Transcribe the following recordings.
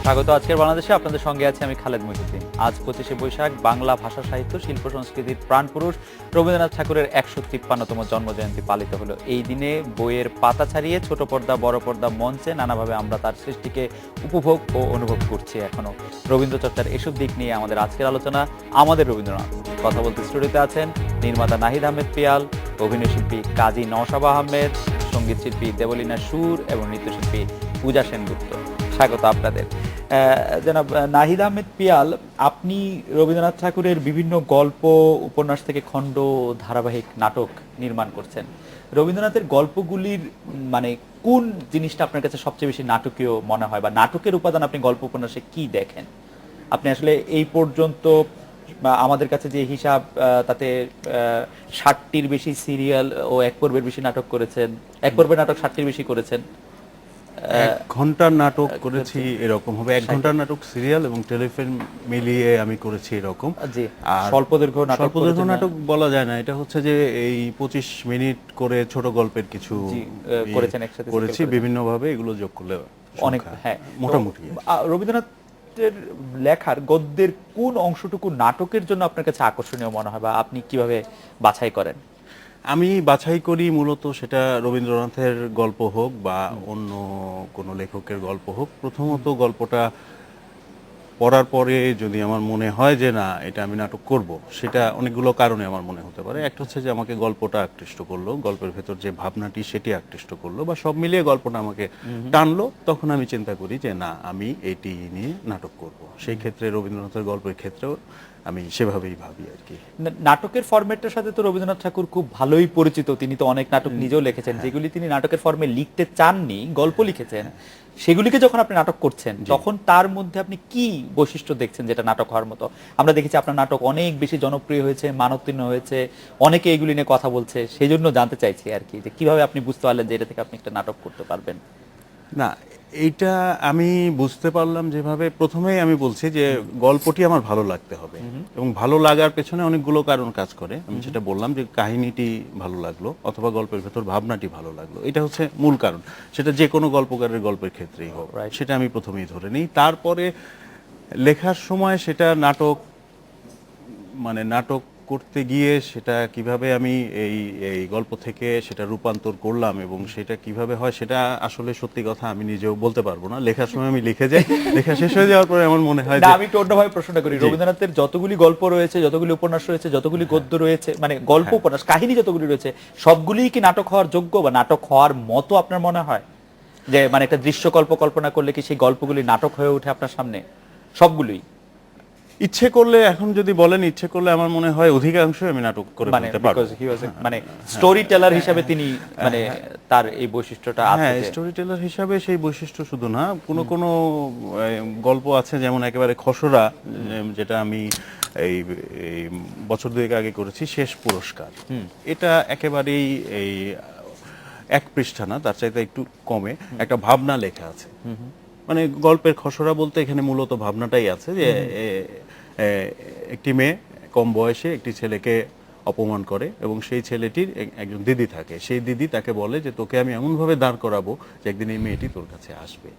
স্বাগত আজকের বাংলাদেশে, আপনাদের সঙ্গে আছি আমি খালেদ মহিউদ্দিন। আজ 25শে বৈশাখ, বাংলা ভাষা সাহিত্য শিল্প সংস্কৃতির প্রাণপুরুষ রবীন্দ্রনাথ ঠাকুরের 153তম জন্মজয়ন্তী পালিত হলো। এই দিনে বইয়ের পাতা ছাড়িয়ে ছোট পর্দা বড় পর্দা মঞ্চে নানাভাবে আমরা তার সৃষ্টিকে উপভোগ ও অনুভব করছি। এখনো রবীন্দ্র চর্চার এসব দিক নিয়ে আমাদের আজকের আলোচনা। আমাদের রবীন্দ্রনাথ কথা বলতে স্টুডিওতে আছেন নির্মাতা নাহিদ আহমেদ পিয়াল, অভিনয় শিল্পী কাজী নওশাবা আহমেদ, সঙ্গীত শিল্পী দেবলীনা সুর এবং নৃত্যশিল্পী পূজা সেনগুপ্ত। স্বাগত আপনাদের। জনাব নাহিদ আহমেদ পিয়াল, আপনি রবীন্দ্রনাথ ঠাকুরের বিভিন্ন গল্প, উপন্যাস থেকে খণ্ড, ধারাবাহিক নাটক নির্মাণ করছেন। রবীন্দ্রনাথের গল্পগুলির মানে কোন জিনিসটা আপনার কাছে সবচেয়ে বেশি নাটকীয় মনে হয়, বা নাটকের উপাদান আপনি গল্প উপন্যাসে কি দেখেন? আপনি আসলে এই পর্যন্ত আমাদের কাছে যে হিসাব, তাতে 60টির বেশি সিরিয়াল ও এক পর্বের বেশি নাটক করেছেন, এক পর্বের নাটক 60টির বেশি করেছেন। 1 ঘন্টার নাটক করেছি এরকম হবে, 1 ঘন্টার নাটক সিরিয়াল এবং টেলিফিল্ম মিলিয়ে আমি করেছি এরকম। আর স্বল্পদৈর্ঘ্য নাটক বলা যায় না, এটা হচ্ছে যে এই 25 মিনিট করে ছোট গল্পের কিছু করেছেন একসাথে, করেছি বিভিন্ন ভাবে, এগুলো যোগ করলে অনেক। হ্যাঁ, মোটামুটি। রবীন্দ্রনাথের লেখার গদ্যের কোন অংশটুকু নাটকের জন্য আপনার কাছে আকর্ষণীয় মনে হয়, বা আপনি কিভাবে বাছাই করেন? আমি বাছাই করি মূলত সেটা রবীন্দ্রনাথের গল্প হোক বা অন্য কোনো লেখকের গল্প হোক, প্রথমত গল্পটা পড়ার পরে যদি আমার মনে হয় যে না এটা আমি নাটক করব, সেটা অনেকগুলো কারণে আমার মনে হতে পারে। একটা হচ্ছে যে আমাকে গল্পটা আকৃষ্ট করলো, গল্পের ভেতর যে ভাবনাটি সেটি আকৃষ্ট করলো, বা সব মিলিয়ে গল্পটা আমাকে টানলো, তখন আমি চিন্তা করি যে না আমি এটি নিয়ে নাটক করব। সেই ক্ষেত্রে রবীন্দ্রনাথের গল্পের ক্ষেত্রেও আমি সেভাবেই ভাবি আর কি। নাটকের ফরম্যাটের সাথে তো রবীন্দ্রনাথ ঠাকুর খুব ভালোই পরিচিত, তিনি তো অনেক নাটক নিজেও লিখেছেন। যেগুলি তিনি নাটকের ফর্মে লিখতে চাননি, গল্প লিখেছেন, সেগুলিকে যখন আপনি নাটক করছেন তখন তার মধ্যে আপনি কি বৈশিষ্ট্য দেখছেন যেটা নাটক হওয়ার মতো? আমরা দেখেছি আপনার নাটক অনেক বেশি জনপ্রিয় হয়েছে, মানোত্তীর্ণ হয়েছে, অনেকে এগুলি নিয়ে কথা বলছে। সেই জন্য জানতে চাইছি আর কি, যে কিভাবে আপনি বুঝতে পারলেন যে এটা থেকে আপনি একটা নাটক করতে পারবেন? না, এইটা আমি বুঝতে পারলাম যেভাবে, প্রথমেই আমি বলছি যে গল্পটি আমার ভালো লাগতে হবে, এবং ভালো লাগার পেছনে অনেকগুলো কারণ কাজ করে। আমি যেটা বললাম যে কাহিনীটি ভালো লাগলো অথবা গল্পের ভেতর ভাবনাটি ভালো লাগলো, এটা হচ্ছে মূল কারণ। সেটা যে কোনো গল্পকারের গল্পের ক্ষেত্রেই হোক, সেটা আমি প্রথমেই ধরে নিই। তারপরে লেখার সময় সেটা নাটক করতে গিয়ে সেটা কিভাবে আমি এই গল্প থেকে সেটা রূপান্তর করলাম এবং সেটা কিভাবে হয়, সেটা আসলে সত্যি কথা আমি নিজেও বলতে পারবো না। লেখার সময় আমি লিখে যাই, লেখা শেষ হয়ে যাওয়ার পরে আমার মনে হয় যে আমি একটু অন্যভাবে প্রশ্নটা করি। রবীন্দ্রনাথের যতগুলি গল্প রয়েছে, যতগুলি উপন্যাস রয়েছে, যতগুলি গদ্য রয়েছে, মানে গল্প উপন্যাস কাহিনী যতগুলি রয়েছে, সবগুলিই কি নাটক হওয়ার যোগ্য বা নাটক হওয়ার মতো আপনার মনে হয়? যে মানে একটা দৃশ্যকল্প কল্পনা করলে কি সেই গল্পগুলি নাটক হয়ে ওঠে আপনার সামনে সবগুলোই? ইচ্ছে করলে, এখন যদি বলেন ইচ্ছে করলে, আমার মনে হয় অধিকাংশ আমি নাটক করে ফেলতে পারবো। মানে স্টোরি টেলার হিসেবে তিনি মানে তার এই বৈশিষ্ট্যটা আছে। হ্যাঁ, স্টোরি টেলার হিসাবে সেই বৈশিষ্ট্য শুধু না, কোনো গল্প আছে যেমন একেবারে খসড়া, যেটা আমি এই বছর 2 আগে করেছি, শেষ পুরস্কার। এটা একেবারেই এই 1 পৃষ্ঠা না, তার চাইতে একটু কমে একটা ভাবনা লেখা আছে। মানে গল্পের খসড়া বলতে এখানে মূলত ভাবনাটাই আছে যে একটি মেয়ে কম বয়সে একটি ছেলেকে অপমান করে এবং সেই ছেলেটির একজন দিদি থাকে। সেই দিদি তাকে বলে যে তোকে আমি এমনভাবে দাঁড় করাবো যে একদিন এই মেয়েটি তোর কাছে আসবে।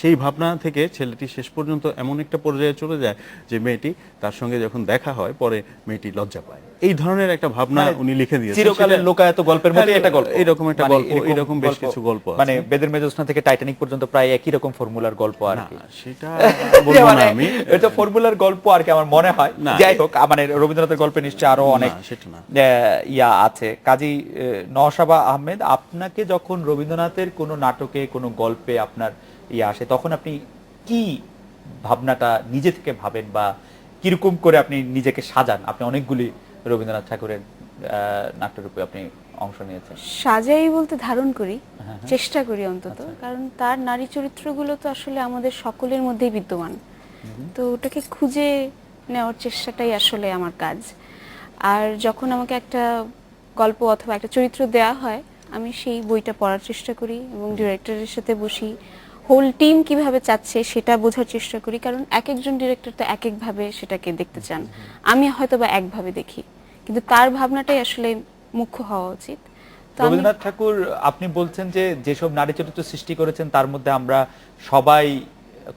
সেই ভাবনা থেকে ছেলেটি শেষ পর্যন্ত এমন একটা পর্যায়ে চলে যায় যে মেয়েটি তার সঙ্গে যখন দেখা হয় পরে মেয়েটি লজ্জা পায়। এই ধরনের একটা ভাবনা উনি লিখে দিয়েছেন। চিরকালের লোকায়ত গল্পের মতো এটা গল্প, এরকম একটা গল্প, এরকম বেশ কিছু গল্প আছে। মানে বেদের মেজোসনা থেকে টাইটানিক পর্যন্ত প্রায় একই রকম ফর্মুলার গল্প আর কি। সেটা বলবো না আমি, এটা ফর্মুলার গল্প আর কি আমার মনে হয়। যাই হোক, মানে রবীন্দ্রনাথের গল্পে নিশ্চয়ই আরো অনেক ইয়া আছে। কাজী নওশাবা আহমেদ, আপনাকে যখন রবীন্দ্রনাথের কোনো নাটকে কোনো গল্পে আপনার ইয়া আসে, তখন আপনি কি ভাবনাটা নিজে থেকে ভাবেন, বা কিরকম করে আপনি নিজেকে সাজান? আপনি অনেকগুলি রবীন্দ্রনাথ ঠাকুরের নাট্যরূপে আপনি অংশ নিয়েছেন। সাজাই বলতে ধারণ করি, চেষ্টা করি অন্তত, কারণ তার নারী চরিত্রগুলো তো আসলে আমাদের সকলের মধ্যেই বিদ্যমান, তো ওটাকে খুঁজে নেওয়ার চেষ্টাটাই আসলে আমার কাজ। আর যখন আমাকে একটা গল্প অথবা একটা চরিত্র দেয়া হয়, আমি সেই বইটা পড়ার চেষ্টা করি এবং ডিরেক্টরের সাথে বসি, হোল টিম কিভাবে চাচ্ছে সেটা বোঝার চেষ্টা করি, কারণ এক একজন ডিরেক্টর তো এক একভাবে সেটাকে দেখতে চান। আমি হয়তো বা একভাবে দেখি, কিন্তু তার ভাবনাটাই আসলে মুখ্য হওয়া উচিত। তো আমি রবীন্দ্রনাথ ঠাকুর, আপনি বলছেন যে যেসব নারী চরিত্র সৃষ্টি করেছেন তার মধ্যে আমরা সবাই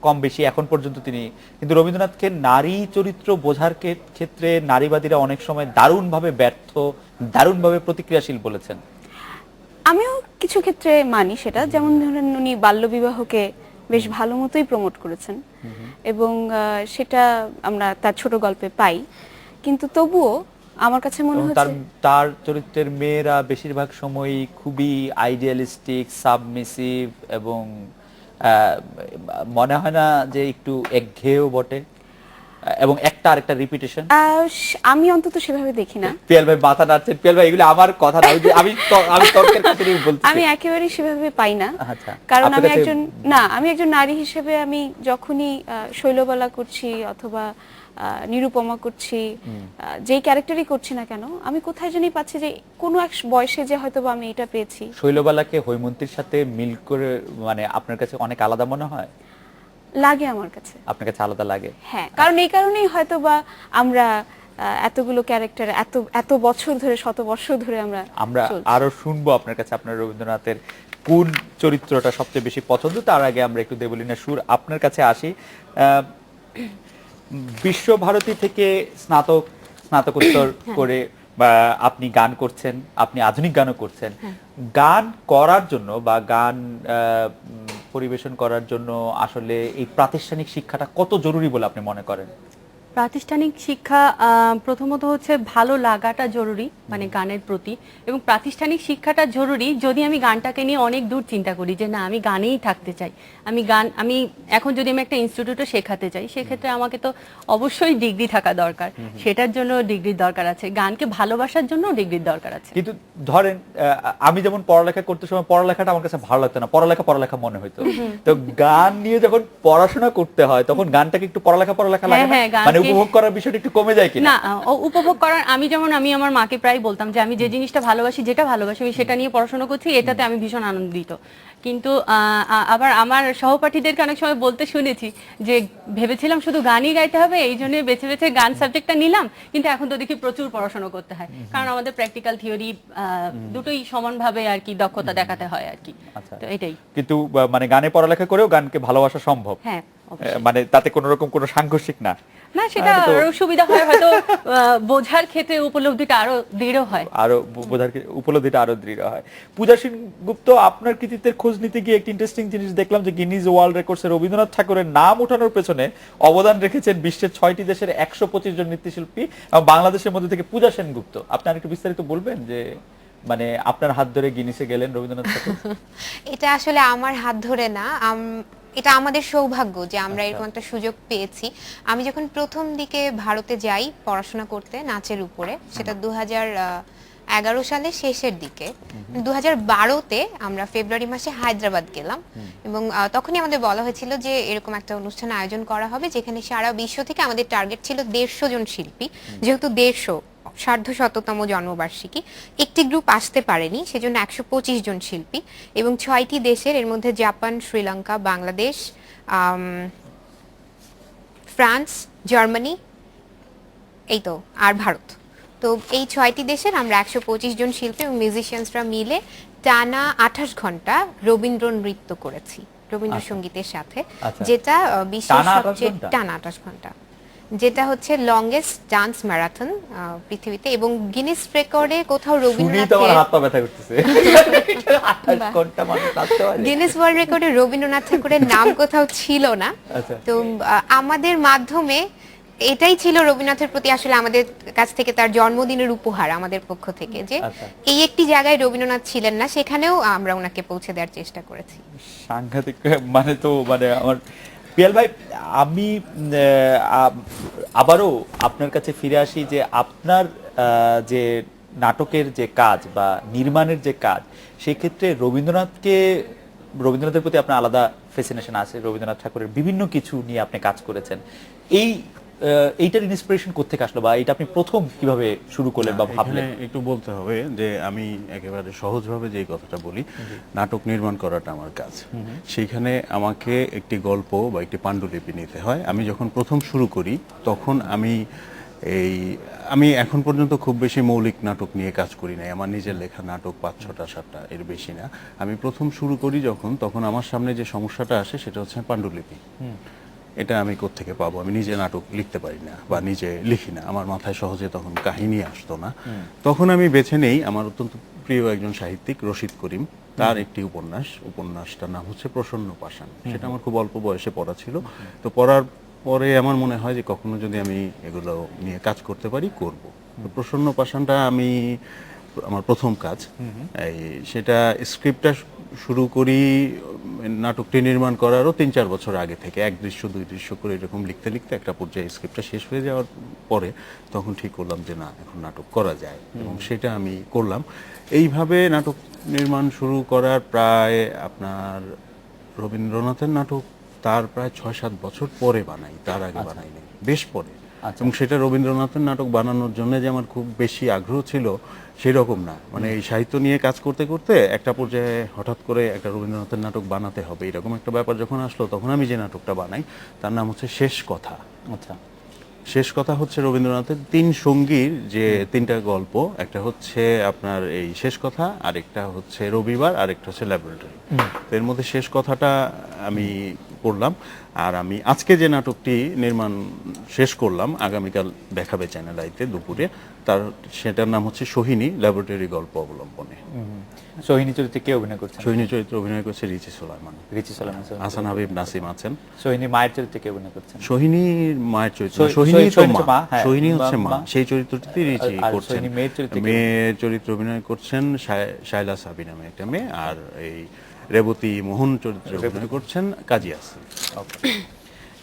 কম বেশি এখন পর্যন্ত তিনি, কিন্তু রবীন্দ্রনাথকে নারী চরিত্র বোঝার ক্ষেত্রে নারীবাদীরা অনেক সময় দারুণভাবে ব্যর্থ, দারুণভাবে প্রতিক্রিয়াশীল বলেছেন। আমিও কিছু ক্ষেত্রে মানি সেটা, যেমন ধরেন উনি বাল্যবিবাহকে বেশ ভালো মতোই প্রমোট করেছেন এবং সেটা আমরা তার ছোট গল্পে পাই, কিন্তু তবুও আমার কাছে মনে এবং হচ্ছে তার চরিত্রের মেয়েরা বেশিরভাগ সময়ই খুবই আইডিয়ালিস্টিক, সাবমিসিভ এবং মনে হয় না যে একটু একঘেয়েও বটে, এবং একটা আরেকটা রিপিটেশন। আমি অন্তত সেভাবে দেখি না। পিয়াল ভাই মাথা নাড়ছেন। পিয়াল ভাই, এগুলো আমার কথা না, আমি তর্কের খাতিরেই বলছি। আমি একেবারেই সেভাবে পাই না, আচ্ছা, কারণ আপনার কাছে- আমি একজন নারী হিসেবে আমি যখনই শৈলবালা করছি অথবা নিরুপমা করছি, যেই ক্যারেক্টারই করছি না কেন, আমি কোথায় জানি পাচ্ছি যে কোনো এক বয়সে যে হয়তো বা আমি এটা পেয়েছি। শৈলবালাকে হৈমন্তীর সাথে মিল করে মানে আপনার কাছে অনেক আলাদা মনে হয়? লাগে আমার কাছে, আপনার কাছে আলাদা লাগে? হ্যাঁ, কারণ এই কারণেই হয়তো বা আমরা এতগুলো ক্যারেক্টার এত বছর ধরে, শত বছর ধরে আমরা চলছি। আরো শুনবো আপনার কাছে আপনার রবীন্দ্রনাথের কোন চরিত্রটা সবচেয়ে বেশি পছন্দ। তার আগে আমরা একটু দেবলীনা সুর আপনার কাছে আসি। বিশ্বভারতী থেকে স্নাতকোত্তর করে বা আপনি গান করছেন, আপনি আধুনিক গানও করছেন। গান করার জন্য বা গান পরিবেশন করার জন্য আসলে এই প্রাতিষ্ঠানিক শিক্ষাটা কত জরুরি বলে আপনি মনে করেন? প্রাতিষ্ঠানিক শিক্ষা প্রথমত হচ্ছে ভালো লাগাটা জরুরি, মানে গানের প্রতি, এবং প্রাতিষ্ঠানিক শিক্ষাটা জরুরি যদি আমি গানটাকে নিয়ে অনেক দূর চিন্তা করি যে না আমি গানেই থাকতে চাই। আমি এখন যদি আমি একটা ইনস্টিটিউটে শেখাতে চাই, সেক্ষেত্রে আমাকে তো অবশ্যই ডিগ্রি থাকা দরকার, সেটার জন্য ডিগ্রির দরকার আছে, গানকে ভালোবাসার জন্য ডিগ্রির দরকার আছে। কিন্তু ধরেন আমি যেমন পড়ালেখা করতে সময় পড়ালেখাটা আমার কাছে ভালো লাগতো না, পড়ালেখা মনে হইতো। তো গান নিয়ে যখন পড়াশোনা করতে হয় তখন গানটাকে একটু পড়ালেখা লাগে না? হ্যাঁ, মানে উপভোগ করার বিষয়টা একটু কমে যায় কিনা? না, উপভোগ করার, আমি আমার মাকে প্রায় বলতাম যে আমি যে জিনিসটা ভালোবাসি, যেটা ভালোবাসি আমি সেটা নিয়ে পড়াশোনা করছি, এটাতে আমি ভীষণ আনন্দিত। কিন্তু আবার আমার সহপাঠীদেরকে অনেক সময় বলতে শুনেছি যে ভেবেছিলাম শুধু গানই গাইতে হবে, এই জন্য বেছে বেছে গান সাবজেক্টটা নিলাম, কিন্তু এখন তো দেখি প্রচুর পড়াশোনা করতে হয়, কারণ আমাদের প্র্যাকটিক্যাল থিওরি দুটোই সমানভাবে আর কি দক্ষতা দেখাতে হয় আর কি। আচ্ছা। তো এটাই। কিন্তু মানে গানে পড়ালেখা করেও গানকে ভালোবাসা সম্ভব? হ্যাঁ, মানে তাতে কোনো রকম কোনো সাংঘর্ষিক না? না, সেটা আরো সুবিধা হয়, হয়তো বোঝার ক্ষেত্রে উপলব্ধিটা আরো দৃঢ় হয়, আরো বোঝার উপলব্ধিটা আরো দৃঢ় হয়। পূজা সেনগুপ্ত, আপনার কৃতিত্বের খোঁজ নিতে গিয়ে একটি ইন্টারেস্টিং জিনিস দেখলাম যে গিনিজ ওয়ার্ল্ড রেকর্ডসে রবীন্দ্রনাথ ঠাকুরের নাম ওঠানোর পেছনে অবদান রেখেছেন বিশ্বের 6টি দেশের 125 জন নৃত্যশিল্পী এবং বাংলাদেশের মধ্যে থেকে পূজা সেনগুপ্ত। আপনি আরেকটু বিস্তারিত বলবেন যে মানে আপনার হাত ধরে গিনিসে গেলেন রবীন্দ্রনাথ ঠাকুর? এটা আসলে আমার হাত ধরে না, এটা আমাদের সৌভাগ্য যে আমরা এরকম একটা সুযোগ পেয়েছি। আমি যখন প্রথম দিকে ভারতে যাই পড়াশোনা করতে নাচের উপরে, সেটা 2011 সালের শেষের দিকে, 2012-তে আমরা ফেব্রুয়ারি মাসে হায়দ্রাবাদ গেলাম এবং তখনই আমাদের বলা হয়েছিল যে এরকম একটা অনুষ্ঠান আয়োজন করা হবে যেখানে সারা বিশ্ব থেকে, আমাদের টার্গেট ছিল 150 জন শিল্পী, যেহেতু 150তম জন্মবার্ষিকী, একটি গ্রুপ আসতে পারেনি, সেজন্য 125 জন শিল্পী এবং 6টি দেশের, এর মধ্যে Japan, Sri Lanka, Bangladesh, France, Germany, এই তো, আর ভারত। তো এই 6টি দেশের আমরা 125 জন শিল্পী এবং মিউজিশিয়ানসরা মিলে টানা 28 ঘন্টা রবীন্দ্র নৃত্য করেছি রবীন্দ্রসঙ্গীতের সাথে, যেটা বিশ্বের সবচেয়ে টানা 28 ঘন্টা, যেটা হচ্ছে লংগেস্ট ডান্স ম্যারাথন পৃথিবীতে, এবং গিনেস রেকর্ডে কোথাও গিনেস ওয়ার্ল্ড রেকর্ডে রবীন্দ্রনাথ ঠাকুরের নাম কোথাও ছিল না। তো আমাদের মাধ্যমে এটাই ছিল রবীন্দ্রনাথের প্রতি আসলে আমাদের কাছ থেকে তার জন্মদিনের উপহার আমাদের পক্ষ থেকে, যে এই একটি জায়গায় রবীন্দ্রনাথ ছিলেন না, সেখানেও আমরা ওনাকে পৌঁছে দেওয়ার চেষ্টা করেছি। সাংঘাতিক, মানে তো মানে আমার পিয়াল ভাই, আমি আবারও আপনার কাছে ফিরে আসি যে আপনার যে নাটকের যে কাজ বা নির্মাণের যে কাজ, সেক্ষেত্রে রবীন্দ্রনাথের প্রতি আপনার আলাদা ফ্যাসিনেশন আছে, রবীন্দ্রনাথ ঠাকুরের বিভিন্ন কিছু নিয়ে আপনি কাজ করেছেন। এই এইটার ইন্সপিরেশন কোত্থেকে আসলো বা এটা আপনি প্রথম কিভাবে শুরু করলেন বা ভাবলেন? এখানে একটু বলতে হবে যে আমি একেবারে সহজভাবে যে কথাটা বলি, নাটক নির্মাণ করাটা আমার কাজ। সেইখানে আমাকে একটি গল্প বা একটি পাণ্ডুলিপি নিতে হয়। আমি যখন প্রথম শুরু করি তখন আমি এখন পর্যন্ত খুব বেশি মৌলিক নাটক নিয়ে কাজ করি নাই। আমার নিজের লেখা নাটক 5-6টা 7টা, এর বেশি না। আমি প্রথম শুরু করি তখন আমার সামনে যে সমস্যাটা আসে সেটা হচ্ছে পাণ্ডুলিপি। এটা আমি কোত্থেকে পাবো? আমি নিজে নাটক লিখতে পারি না বা নিজে লিখি না, আমার মাথায় সহজে তখন কাহিনী আসতো না। তখন আমি বেছে নেই আমার অত্যন্ত প্রিয় একজন সাহিত্যিক রশিদ করিম, তার একটি উপন্যাসটার নাম হচ্ছে প্রসন্ন পাষাণ। সেটা আমার খুব অল্প বয়সে পড়া ছিল। তো পড়ার পরে আমার মনে হয় যে কখনো যদি আমি এগুলো নিয়ে কাজ করতে পারি করব। তো প্রসন্ন পাষাণটা আমার প্রথম কাজ। সেটা স্ক্রিপ্টটা শুরু করি নাটকটি নির্মাণ করারও 3-4 বছর আগে থেকে, 1 দৃশ্য 2 দৃশ্য করে এরকম লিখতে লিখতে একটা পর্যায়ে স্ক্রিপ্টটা শেষ হয়ে যাওয়ার পরে তখন ঠিক করলাম যে না, এখন নাটক করা যায়, এবং সেটা আমি করলাম। এইভাবে নাটক নির্মাণ শুরু করার প্রায় আপনার রবীন্দ্রনাথের নাটক তার প্রায় 6-7 বছর পরে বানাই, তার আগে বানাই নাই, বেশ পরে। এবং সেটা রবীন্দ্রনাথের নাটক বানানোর জন্য যে আমার খুব বেশি আগ্রহ ছিল সেরকম না, মানে এই সাহিত্য নিয়ে কাজ করতে করতে একটা পর্যায়ে হঠাৎ করে একটা রবীন্দ্রনাথের নাটক বানাতে হবে এরকম একটা ব্যাপার যখন আসলো, তখন আমি যে নাটকটা বানাই তার নাম হচ্ছে শেষ কথা। আচ্ছা, শেষ কথা হচ্ছে রবীন্দ্রনাথের 3 সঙ্গীর যে 3টা গল্প, একটা হচ্ছে আপনার এই শেষ কথা, আরেকটা হচ্ছে রবিবার, আরেকটা হচ্ছে ল্যাবরেটরি। তো এর মধ্যে শেষ কথাটা আমি করলাম। আর আমি আজকে যে নাটকটি নির্মাণ শেষ করলাম, আগামীকাল দেখাবে চ্যানেল আইতে দুপুরে, সেটার নাম হচ্ছে সোহিনী, ল্যাবরেটরি গল্প অবলম্বনে। সোহিনী চরিত্রে কে অভিনয় করছেন? সোহিনী চরিত্রে অভিনয় করছে রিচি সুলাইমান, রিচি সুলাইমান, হাসান হাবিব নাসিম আছেন। সোহিনী মায়ের চরিত্রে কে অভিনয় করছেন? সোহিনীর মায়ের চরিত্র, সোহিনী তো হচ্ছে মা, হ্যাঁ। সোহিনী হচ্ছে মা, মা। সেই চরিত্রটিতে রিচি আর করছেন। সোহিনী মেয়ের চরিত্রে কে? মেয়ের চরিত্র অভিনয় করছেন শায়লা সাবি নামে একটা মেয়ে, আর এই রেবতী মোহন চরিত্রে অভিনয় করছেন কাজী আসিফ।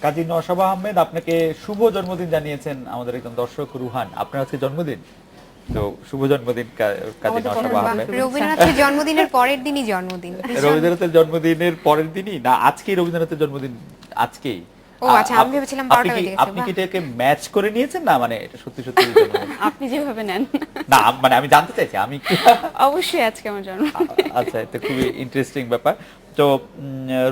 কাজী নওশাবা আহমেদ, আপনাকে শুভ জন্মদিন জানিয়েছেন আমাদের একজন দর্শক রুহান। আপনার আজকে জন্মদিন, তো শুভ জন্মদিন কাজী নওশাবা আহমেদ। রবীন্দ্রনাথের জন্মদিনের পরের দিনই জন্মদিন। রবীন্দ্রনাথের জন্মদিনের পরের দিনই না, আজকেই রবীন্দ্রনাথের জন্মদিন, আজকেই। ও আচ্ছা, আমি ভেবেছিলাম 12টা বেজে গেছে। আপনি কি এটাকে ম্যাচ করে নিয়েছেন না, মানে এটা সত্যি সত্যি জন্মদিন? আপনি যেভাবে নেন। না, মানে আমি জানতে চাইছি আমি অবশ্যই আজকে আমার জন্মদিন। আচ্ছা, এটা খুবই ইন্টারেস্টিং ব্যাপার। তো